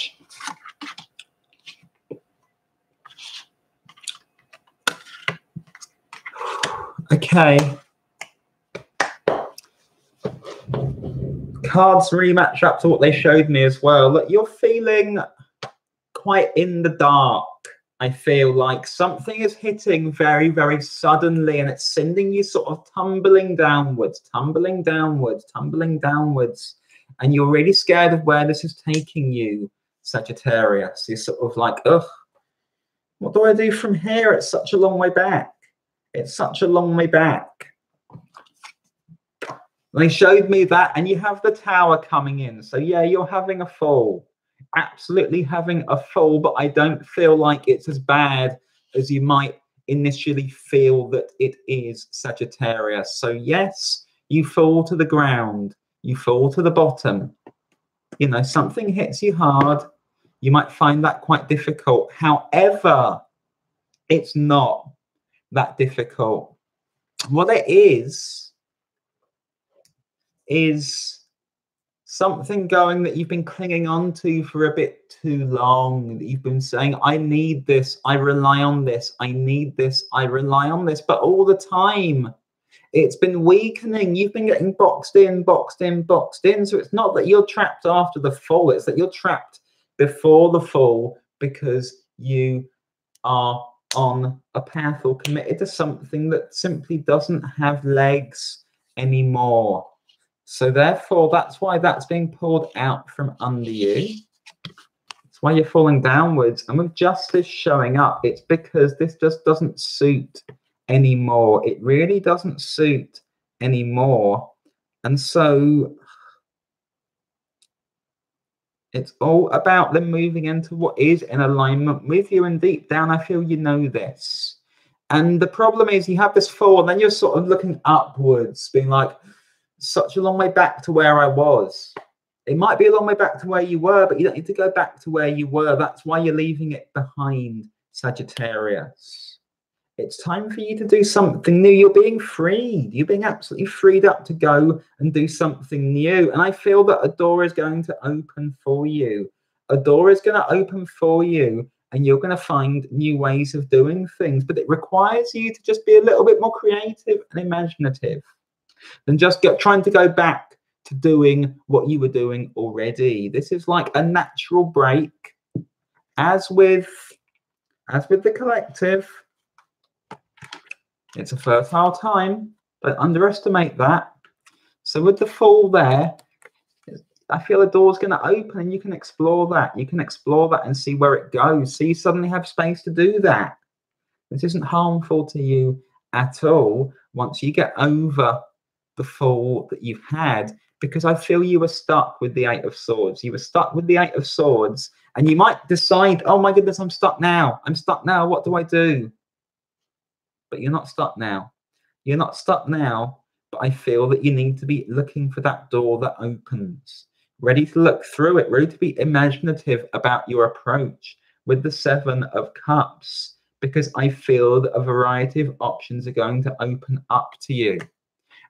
Okay. Cards really match up to what they showed me as well. Look, you're feeling quite in the dark. I feel like something is hitting very, very suddenly, and it's sending you sort of tumbling downwards, tumbling downwards, tumbling downwards. And you're really scared of where this is taking you, Sagittarius. You're sort of like, ugh, what do I do from here? It's such a long way back. It's such a long way back. They showed me that, and you have the Tower coming in. So yeah, you're having a fall. Absolutely having a fall, but I don't feel like it's as bad as you might initially feel that it is, Sagittarius. So yes, you fall to the ground. You fall to the bottom. You know, something hits you hard. You might find that quite difficult. However, it's not that difficult. What it is something going that you've been clinging on to for a bit too long. That you've been saying, I need this, I rely on this, I need this, I rely on this. But all the time, it's been weakening. You've been getting boxed in, boxed in, boxed in. So it's not that you're trapped after the fall. It's that you're trapped before the fall because you are on a path or committed to something that simply doesn't have legs anymore. So therefore, that's why that's being pulled out from under you. That's why you're falling downwards. And with justice showing up, it's because this just doesn't suit anymore. It really doesn't suit anymore. And so it's all about them moving into what is in alignment with you. And deep down, I feel you know this. And the problem is you have this fall, and then you're sort of looking upwards, being like, such a long way back to where I was. It might be a long way back to where you were, but you don't need to go back to where you were. That's why you're leaving it behind, Sagittarius. It's time for you to do something new. You're being freed. You're being absolutely freed up to go and do something new. And I feel that a door is going to open for you. A door is going to open for you, and you're going to find new ways of doing things. But it requires you to just be a little bit more creative and imaginative than just trying to go back to doing what you were doing already. This is like a natural break. As with the collective, it's a fertile time. Don't underestimate that. So with the fall there, I feel the door's going to open, and you can explore that. You can explore that and see where it goes. So you suddenly have space to do that. This isn't harmful to you at all once you get over the fall that you've had, because I feel you were stuck with the Eight of Swords. You were stuck with the Eight of Swords, and you might decide, oh my goodness, I'm stuck now. I'm stuck now. What do I do? But you're not stuck now. You're not stuck now, but I feel that you need to be looking for that door that opens, ready to look through it, ready to be imaginative about your approach with the Seven of Cups, because I feel that a variety of options are going to open up to you.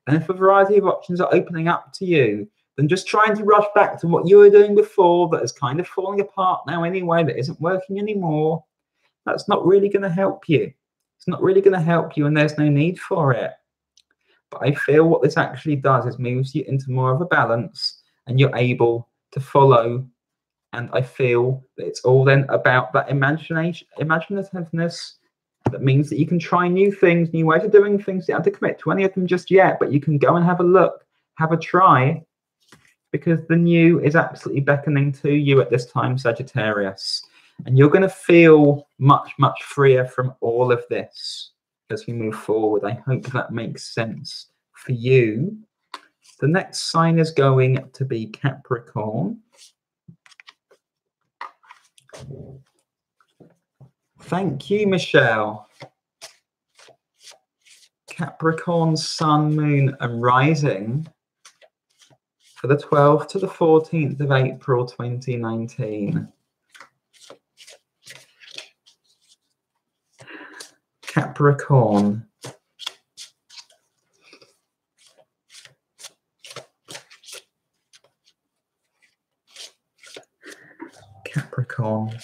And if a variety of options are opening up to you, then just trying to rush back to what you were doing before that is kind of falling apart now anyway, that isn't working anymore, that's not really going to help you. It's not really going to help you, and there's no need for it. But I feel what this actually does is moves you into more of a balance, and you're able to follow. And I feel that it's all then about that imaginativeness. That means that you can try new things, new ways of doing things. You don't have to commit to any of them just yet, but you can go and have a look, have a try, because the new is absolutely beckoning to you at this time, Sagittarius. And you're going to feel much, much freer from all of this as we move forward. I hope that makes sense for you. The next sign is going to be Capricorn. Thank you, Michelle. Capricorn, Sun, Moon, and Rising for the 12th to the 14th of April 2019. Capricorn. Capricorn.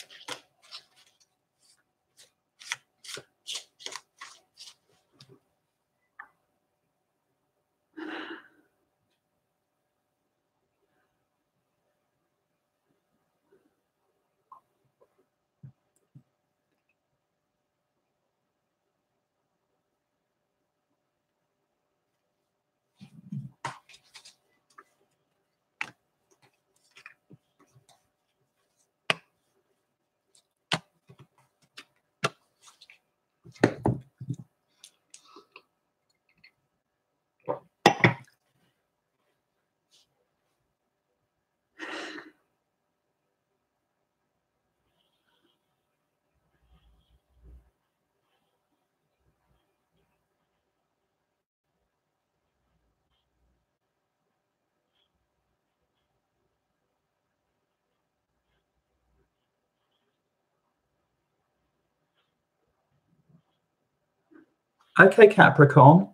Okay, Capricorn.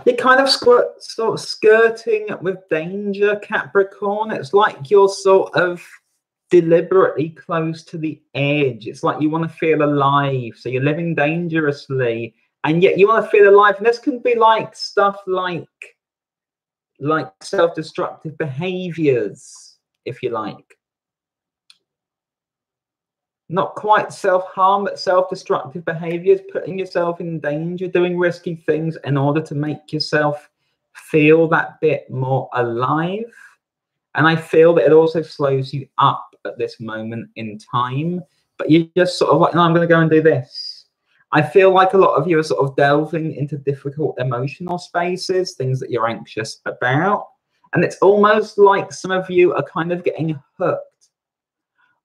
You're kind of sort of skirting with danger, Capricorn. It's like you're sort of deliberately close to the edge. It's like you want to feel alive, so you're living dangerously, and yet you want to feel alive. And this can be like stuff like self-destructive behaviors, if you like. not quite self-harm, but self-destructive behaviors, putting yourself in danger, doing risky things in order to make yourself feel that bit more alive. And I feel that it also slows you up at this moment in time. But you just sort of like, no, I'm going to go and do this. I feel like a lot of you are sort of delving into difficult emotional spaces, things that you're anxious about. And it's almost like some of you are kind of getting hooked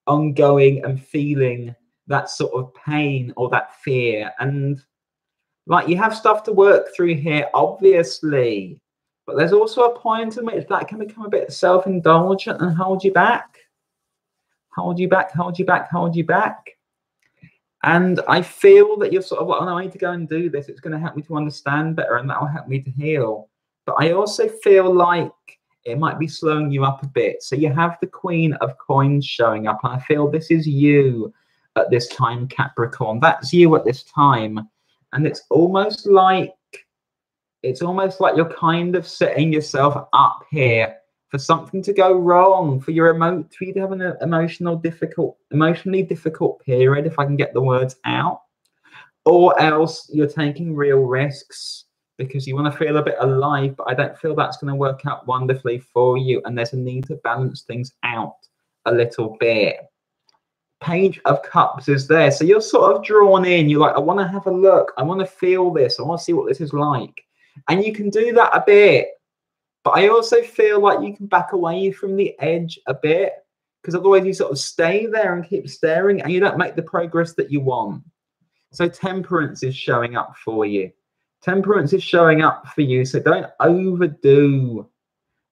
on going and feeling that sort of pain or that fear. And like, you have stuff to work through here, obviously, but there's also a point in which that can become a bit self-indulgent and hold you back. Hold you back, hold you back, hold you back. And I feel that you're sort of like, oh, no, I need to go and do this. It's going to help me to understand better, and that will help me to heal. But I also feel like it might be slowing you up a bit. So you have the Queen of Coins showing up, and I feel this is you at this time, Capricorn. That's you at this time. And it's almost like you're kind of setting yourself up here for something to go wrong, for you to have an emotionally difficult period, if I can get the words out, or else you're taking real risks because you want to feel a bit alive. But I don't feel that's going to work out wonderfully for you, and there's a need to balance things out a little bit. Page of Cups is there, so you're sort of drawn in. You're like, I want to have a look, I want to feel this, I want to see what this is like. And you can do that a bit, but I also feel like you can back away from the edge a bit, because otherwise you sort of stay there and keep staring and you don't make the progress that you want. So Temperance is showing up for you. Temperance is showing up for you, so don't overdo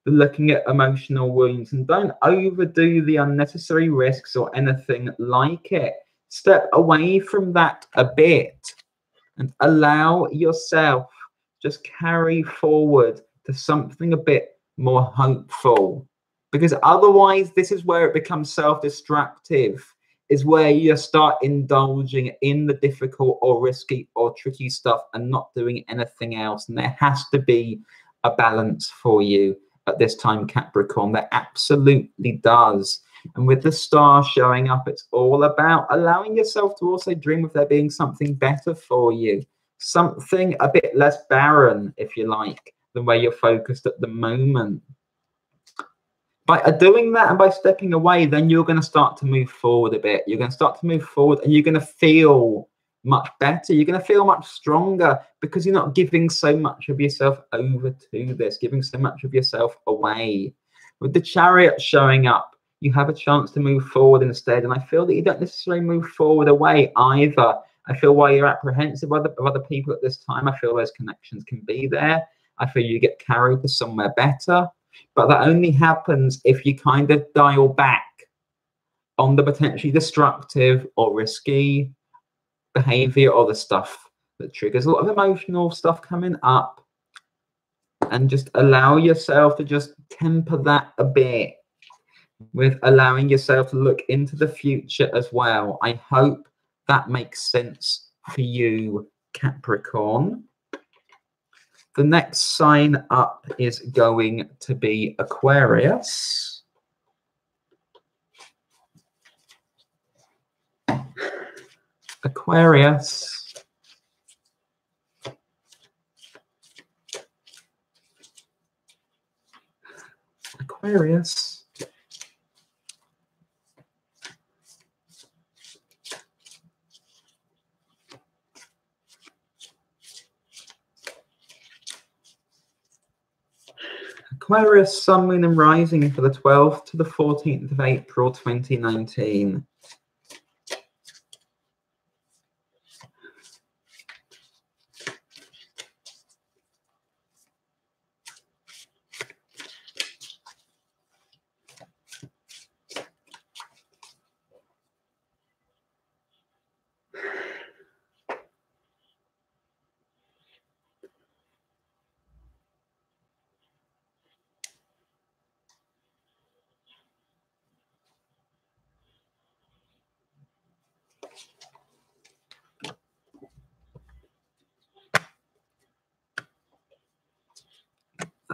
the looking at emotional wounds, and don't overdo the unnecessary risks or anything like it. Step away from that a bit and allow yourself just carry forward to something a bit more hopeful, because otherwise this is where it becomes self-destructive, is where you start indulging in the difficult or risky or tricky stuff and not doing anything else. And there has to be a balance for you at this time, Capricorn. There absolutely does. And with the star showing up, it's all about allowing yourself to also dream of there being something better for you, something a bit less barren, if you like, than where you're focused at the moment. By doing that and by stepping away, then you're going to start to move forward a bit. You're going to start to move forward and you're going to feel much better. You're going to feel much stronger because you're not giving so much of yourself over to this, giving so much of yourself away. With the Chariot showing up, you have a chance to move forward instead. And I feel that you don't necessarily move forward away either. I feel while you're apprehensive of other people at this time, I feel those connections can be there. I feel you get carried to somewhere better. But that only happens if you kind of dial back on the potentially destructive or risky behavior or the stuff that triggers a lot of emotional stuff coming up, and just allow yourself to just temper that a bit with allowing yourself to look into the future as well. I hope that makes sense for you, Capricorn. The next sign up is going to be Aquarius. Aquarius. Aquarius. Aquarius, Sun, Moon and Rising for the 12th to the 14th of April 2019.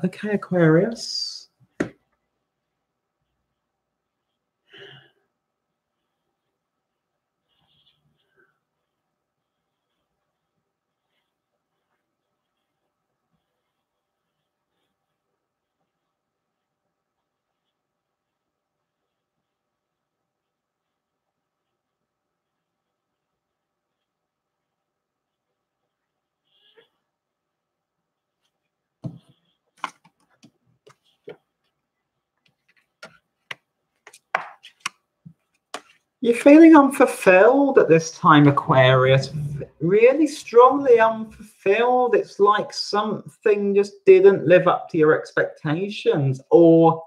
Okay, Aquarius. You're feeling unfulfilled at this time, Aquarius. Really strongly unfulfilled. It's like something just didn't live up to your expectations, or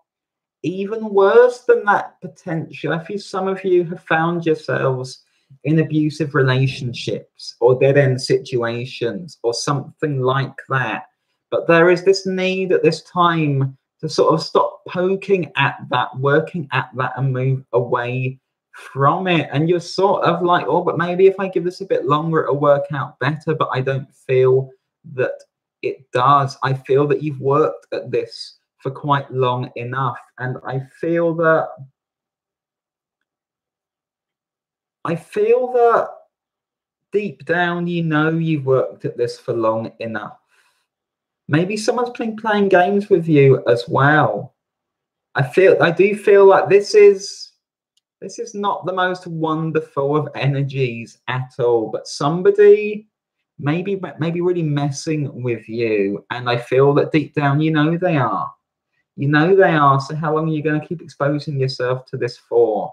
even worse than that, potential. I feel some of you have found yourselves in abusive relationships or dead end situations or something like that. But there is this need at this time to sort of stop poking at that, working at that, and move away from it. And you're sort of like, oh, but maybe if I give this a bit longer, it'll work out better. But I don't feel that it does. I feel that you've worked at this for quite long enough, and I feel that deep down you know you've worked at this for long enough. Maybe someone's been playing games with you as well. I do feel like this is not the most wonderful of energies at all, but somebody maybe really messing with you, and I feel that deep down you know they are. You know they are. So how long are you going to keep exposing yourself to this for?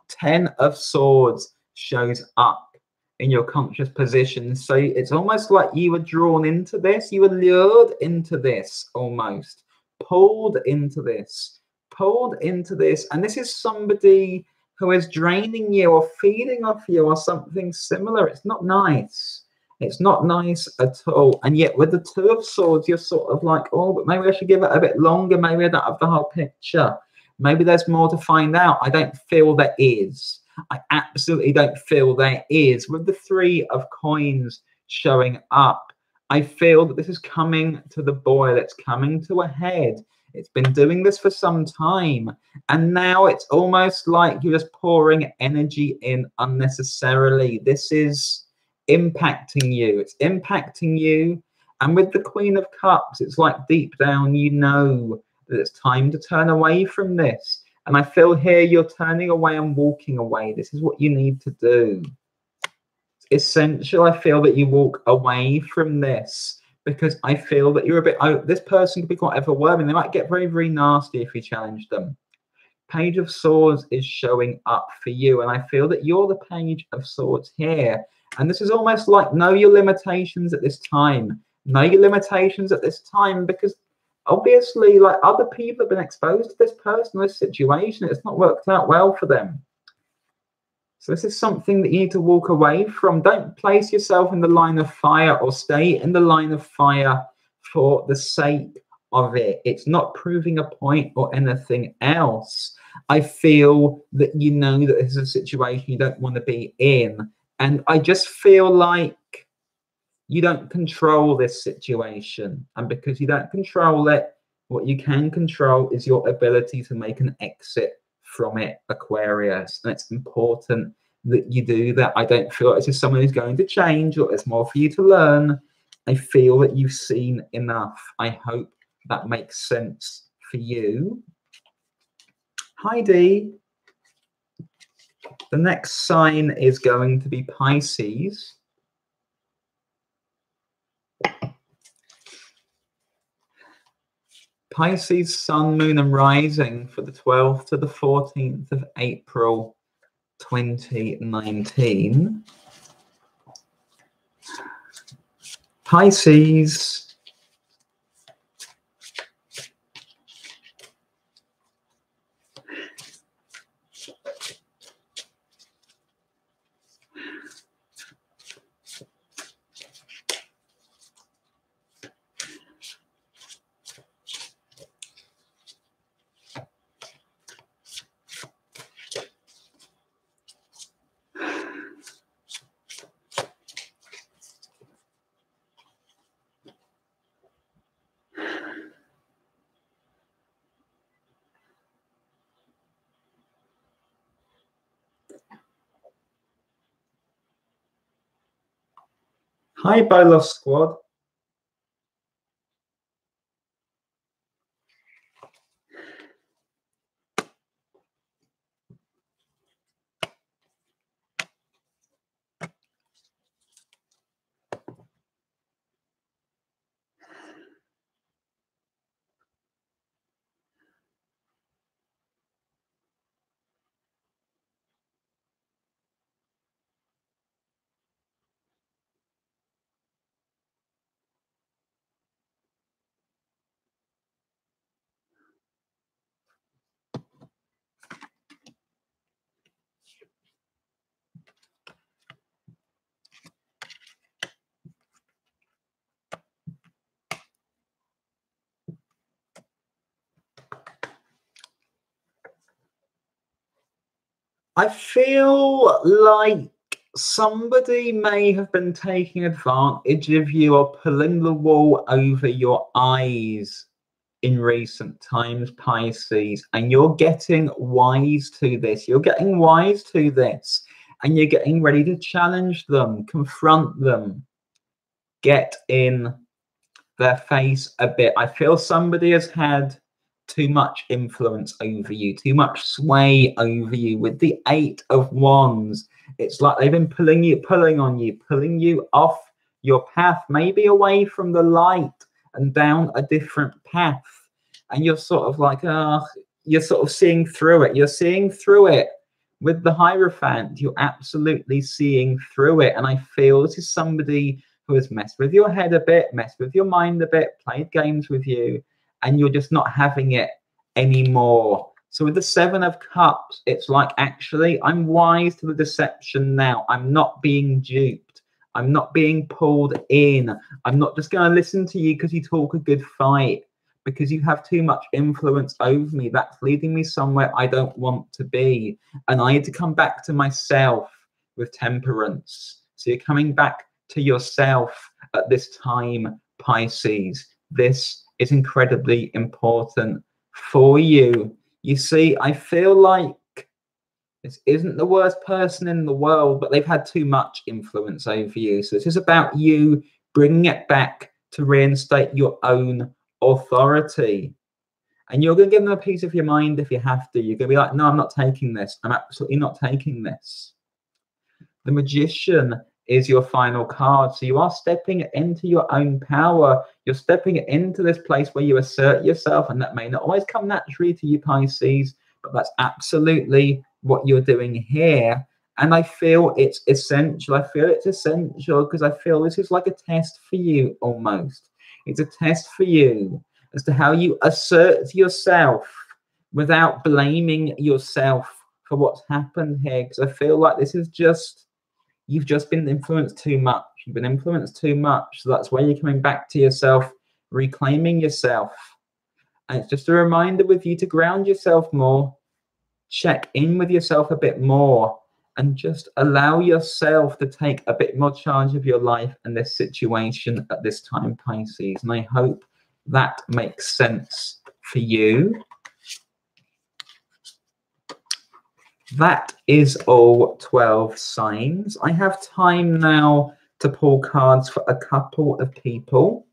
10 of Swords shows up in your conscious position. So it's almost like you were drawn into this. You were lured into this, almost. Pulled into this. Pulled into this. And this is somebody who is draining you or feeding off you or something similar. It's not nice. It's not nice at all. And yet with the Two of Swords, you're sort of like, oh, but maybe I should give it a bit longer. Maybe I don't have the whole picture. Maybe there's more to find out. I don't feel there is. I absolutely don't feel there is. With the Three of Coins showing up, I feel that this is coming to the boil. It's coming to a head. It's been doing this for some time. And now it's almost like you're just pouring energy in unnecessarily. This is impacting you. It's impacting you. And with the Queen of Cups, it's like deep down, you know that it's time to turn away from this. And I feel here you're turning away and walking away. This is what you need to do. It's essential, I feel, that you walk away from this, because I feel that you're a bit, this person could be quite overwhelming. They might get very, very nasty if you challenge them. Page of Swords is showing up for you, and I feel that you're the Page of Swords here. And this is almost like, know your limitations at this time. Know your limitations at this time, because obviously, like, other people have been exposed to this person, this situation. It's not worked out well for them. So this is something that you need to walk away from. Don't place yourself in the line of fire or stay in the line of fire for the sake of it. It's not proving a point or anything else. I feel that you know that this is a situation you don't want to be in. And I just feel like you don't control this situation. And because you don't control it, what you can control is your ability to make an exit from it, Aquarius. And it's important that you do that. I don't feel like this is someone who's going to change or there's more for you to learn. I feel that you've seen enough. I hope that makes sense for you. Heidi, the next sign is going to be Pisces. Pisces, Sun, Moon, and Rising for the 12th to the 14th of April 2019. Pisces. Hi, Bolos Squad. I feel like somebody may have been taking advantage of you or pulling the wool over your eyes in recent times, Pisces, and you're getting wise to this. You're getting wise to this, and you're getting ready to challenge them, confront them, get in their face a bit. I feel somebody has had too much influence over you, too much sway over you. With the 8 of Wands, it's like they've been pulling on you, pulling you off your path, maybe away from the light and down a different path. And you're sort of like, you're sort of seeing through it. You're seeing through it. With the Hierophant, you're absolutely seeing through it. And I feel this is somebody who has messed with your head a bit, messed with your mind a bit, played games with you, and you're just not having it anymore. So with the 7 of Cups, it's like, actually, I'm wise to the deception now. I'm not being duped. I'm not being pulled in. I'm not just going to listen to you because you talk a good fight, because you have too much influence over me. That's leading me somewhere I don't want to be. And I need to come back to myself with Temperance. So you're coming back to yourself at this time, Pisces. This is incredibly important for you. You see, I feel like this isn't the worst person in the world, but they've had too much influence over you. So this is about you bringing it back to reinstate your own authority. And you're going to give them a piece of your mind if you have to. You're going to be like, no, I'm not taking this. I'm absolutely not taking this. The Magician is your final card. So you are stepping into your own power. You're stepping into this place where you assert yourself, and that may not always come naturally to you, Pisces, but that's absolutely what you're doing here. And I feel it's essential. I feel it's essential because I feel this is like a test for you almost. It's a test for you as to how you assert yourself without blaming yourself for what's happened here. Because I feel like this is just, you've just been influenced too much. You've been influenced too much. So that's why you're coming back to yourself, reclaiming yourself. And it's just a reminder with you to ground yourself more, check in with yourself a bit more, and just allow yourself to take a bit more charge of your life and this situation at this time, Pisces. And I hope that makes sense for you. That is all 12 signs. I have time now to pull cards for a couple of people.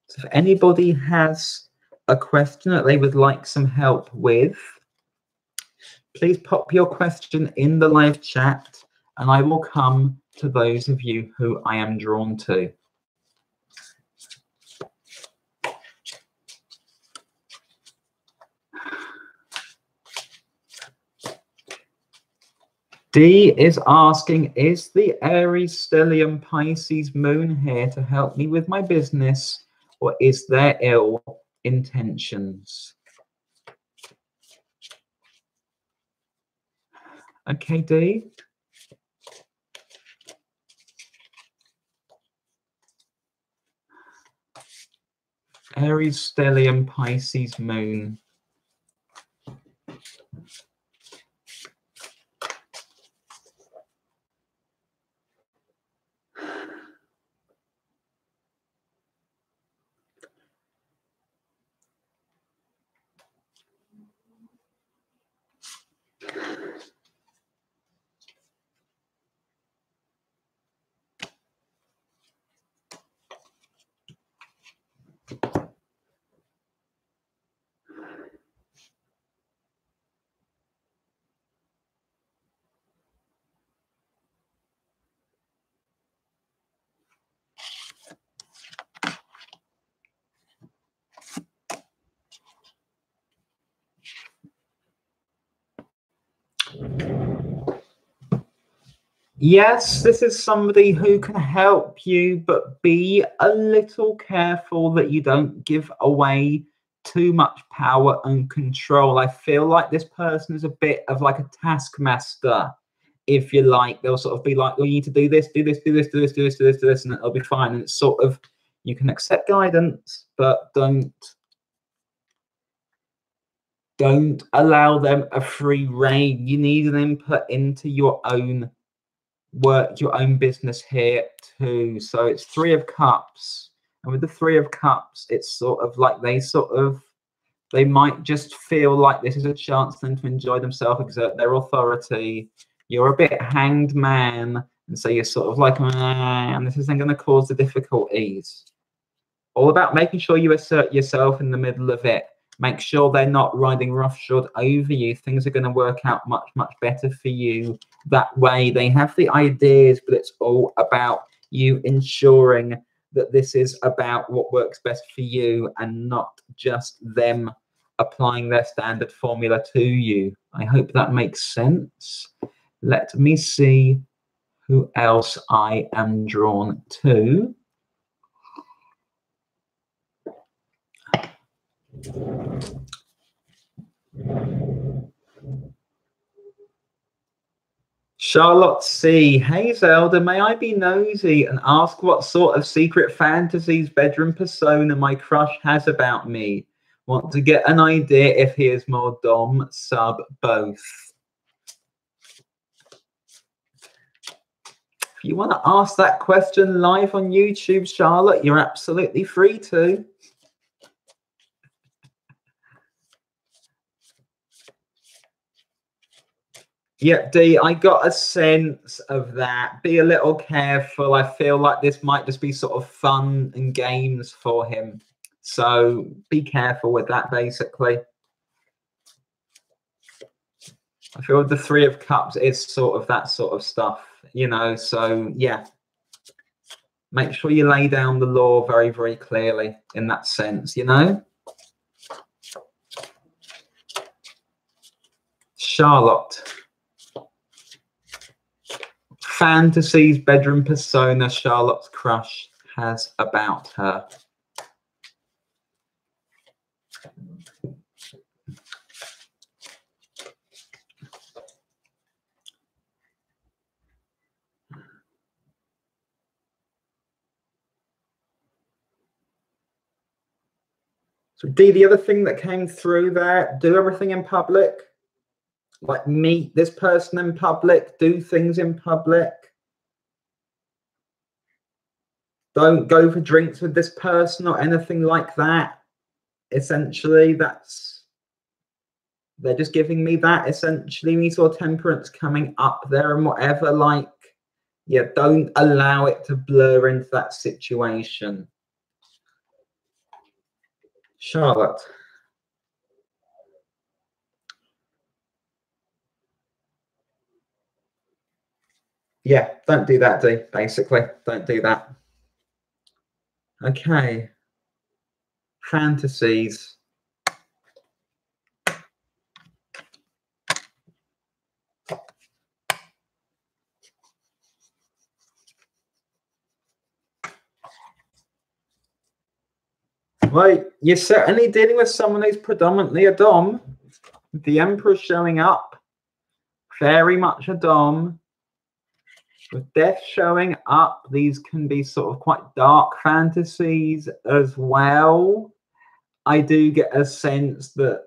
So if anybody has a question that they would like some help with, please pop your question in the live chat and I will come to those of you who I am drawn to. D is asking, is the Aries stellium Pisces moon here to help me with my business, or is there ill intentions? Okay, D. Aries stellium Pisces moon. Yes, this is somebody who can help you, but be a little careful that you don't give away too much power and control. I feel like this person is a bit of like a taskmaster, if you like. They'll sort of be like, well, you need to do this, do this, do this, do this, do this, do this, do this, and it'll be fine. And it's sort of, you can accept guidance, but don't Don't allow them a free rein. You need an input into your own work, your own business here too. So it's Three of Cups. And with the Three of Cups, it's sort of like they might just feel like this is a chance for them to enjoy themselves, exert their authority. You're a bit hanged man. And so you're sort of like, and this isn't going to cause the difficulties. All about making sure you assert yourself in the middle of it. Make sure they're not riding roughshod over you. Things are going to work out much, much better for you that way. They have the ideas, but it's all about you ensuring that this is about what works best for you and not just them applying their standard formula to you. I hope that makes sense. Let me see who else I am drawn to. Charlotte C. Hey Zelda, may I be nosy and ask what sort of secret fantasies, bedroom persona my crush has about me? Want to get an idea if he is more dom, sub, both. If you want to ask that question live on YouTube, Charlotte, you're absolutely free to. Yep, D, I got a sense of that. Be a little careful. I feel like this might just be sort of fun and games for him. So be careful with that, basically. I feel the Three of Cups is sort of that sort of stuff, you know. So, yeah. Make sure you lay down the law very, very clearly in that sense, you know. Charlotte. Fantasies, bedroom persona Charlotte's crush has about her. So D, the other thing that came through there, do everything in public. Like meet this person in public, do things in public. Don't go for drinks with this person or anything like that. Essentially, they're just giving me that. Essentially, we saw temperance coming up there and whatever. Like, yeah, don't allow it to blur into that situation. Charlotte. Yeah, don't do that, D, basically. Don't do that. Okay. Fantasies. Well, you're certainly dealing with someone who's predominantly a dom. The Emperor showing up. Very much a dom. With death showing up, these can be sort of quite dark fantasies as well. I do get a sense that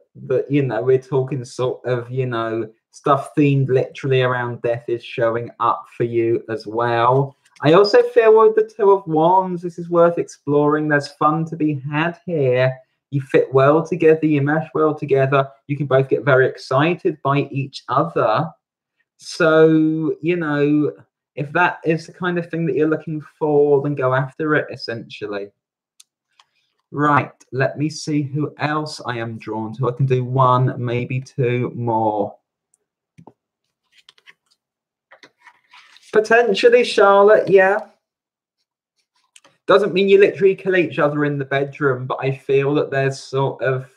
you know, we're talking sort of, you know, stuff themed literally around death is showing up for you as well. I also feel with the Two of Wands, this is worth exploring. There's fun to be had here. You fit well together, you mesh well together. You can both get very excited by each other. So, you know, if that is the kind of thing that you're looking for, then go after it, essentially. Right, let me see who else I am drawn to. I can do one, maybe two more. Potentially Charlotte, yeah. Doesn't mean you literally kill each other in the bedroom, but I feel that there's sort of,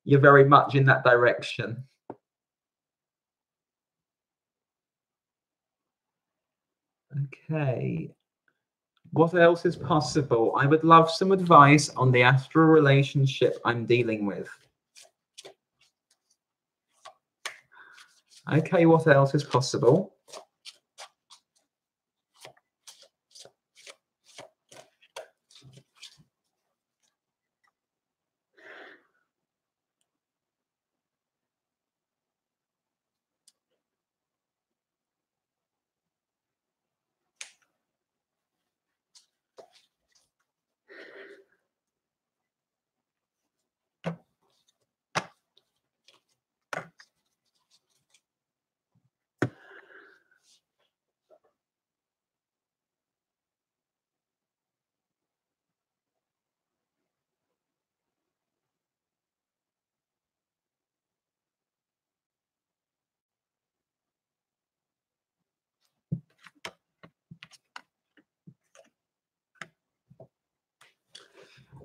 you're very much in that direction. Okay. What else is possible? I would love some advice on the astral relationship I'm dealing with. Okay, what else is possible?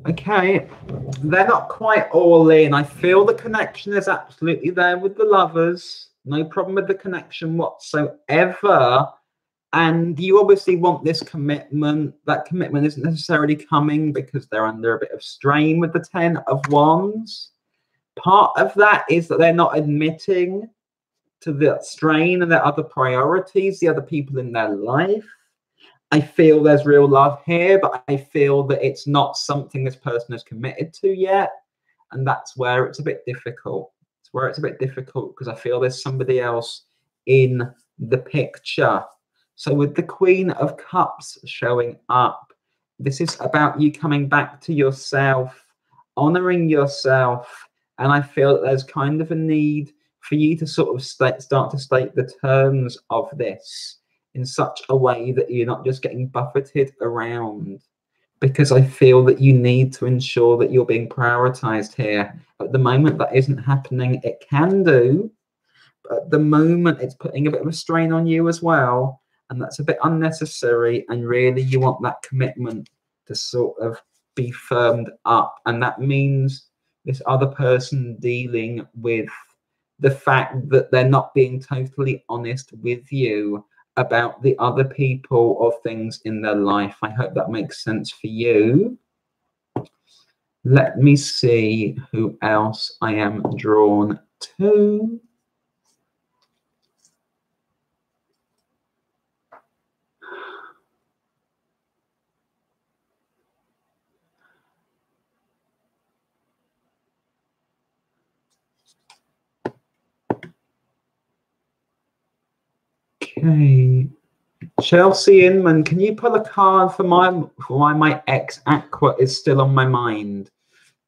Okay, they're not quite all in. I feel the connection is absolutely there with the lovers. No problem with the connection whatsoever. And you obviously want this commitment. That commitment isn't necessarily coming because they're under a bit of strain with the 10 of Wands. Part of that is that they're not admitting to the strain and their other priorities, the other people in their life. I feel there's real love here, but I feel that it's not something this person is committed to yet. And that's where it's a bit difficult. It's where it's a bit difficult because I feel there's somebody else in the picture. So with the Queen of Cups showing up, this is about you coming back to yourself, honoring yourself. And I feel that there's kind of a need for you to sort of start to state the terms of this in such a way that you're not just getting buffeted around, because I feel that you need to ensure that you're being prioritized here. At the moment, that isn't happening. It can do, but at the moment, it's putting a bit of a strain on you as well. And that's a bit unnecessary. And really, you want that commitment to sort of be firmed up. And that means this other person dealing with the fact that they're not being totally honest with you about the other people or things in their life. I hope that makes sense for you. Let me see who else I am drawn to. Okay. Chelsea Inman, can you pull a card for why my ex Aqua is still on my mind?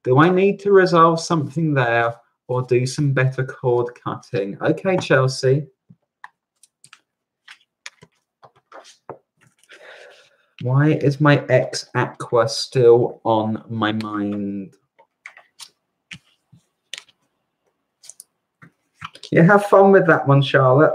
Do I need to resolve something there or do some better cord cutting? Okay, Chelsea. Why is my ex Aqua still on my mind? Yeah, have fun with that one, Charlotte.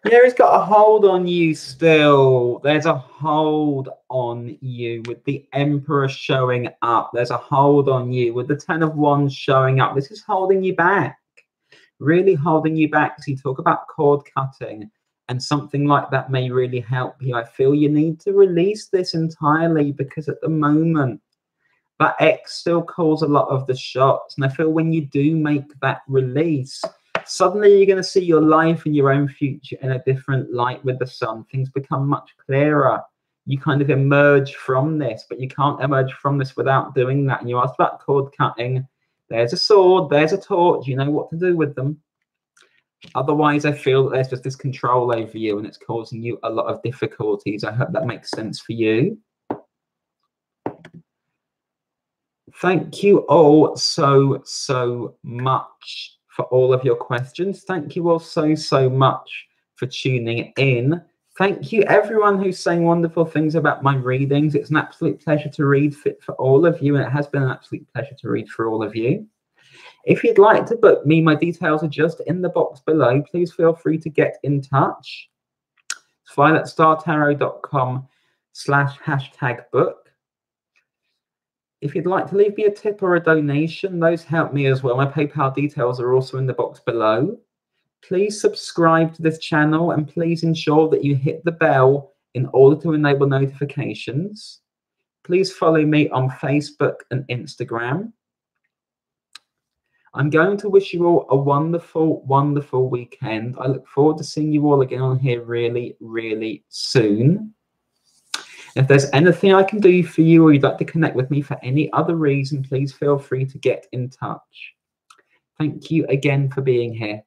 Yeah, it's got a hold on you still. There's a hold on you with the Emperor showing up. There's a hold on you with the 10 of Wands showing up. This is holding you back, really holding you back. So you talk about cord cutting, and something like that may really help you. I feel you need to release this entirely because at the moment, that X still calls a lot of the shots. And I feel when you do make that release, suddenly you're going to see your life and your own future in a different light with the sun. Things become much clearer. You kind of emerge from this, but you can't emerge from this without doing that. And you asked about cord cutting. There's a sword, there's a torch. You know what to do with them. Otherwise, I feel that there's just this control over you and it's causing you a lot of difficulties. I hope that makes sense for you. Thank you all so much for all of your questions. Thank you all so much for tuning in. Thank you everyone who's saying wonderful things about my readings. It's an absolute pleasure to read for all of you, and it has been an absolute pleasure to read for all of you. If you'd like to book me, my details are just in the box below. Please feel free to get in touch. It's violet-startarot.com/#book. If you'd like to leave me a tip or a donation, those help me as well. My PayPal details are also in the box below. Please subscribe to this channel and please ensure that you hit the bell in order to enable notifications. Please follow me on Facebook and Instagram. I'm going to wish you all a wonderful, wonderful weekend. I look forward to seeing you all again on here really, really soon. If there's anything I can do for you or you'd like to connect with me for any other reason, please feel free to get in touch. Thank you again for being here.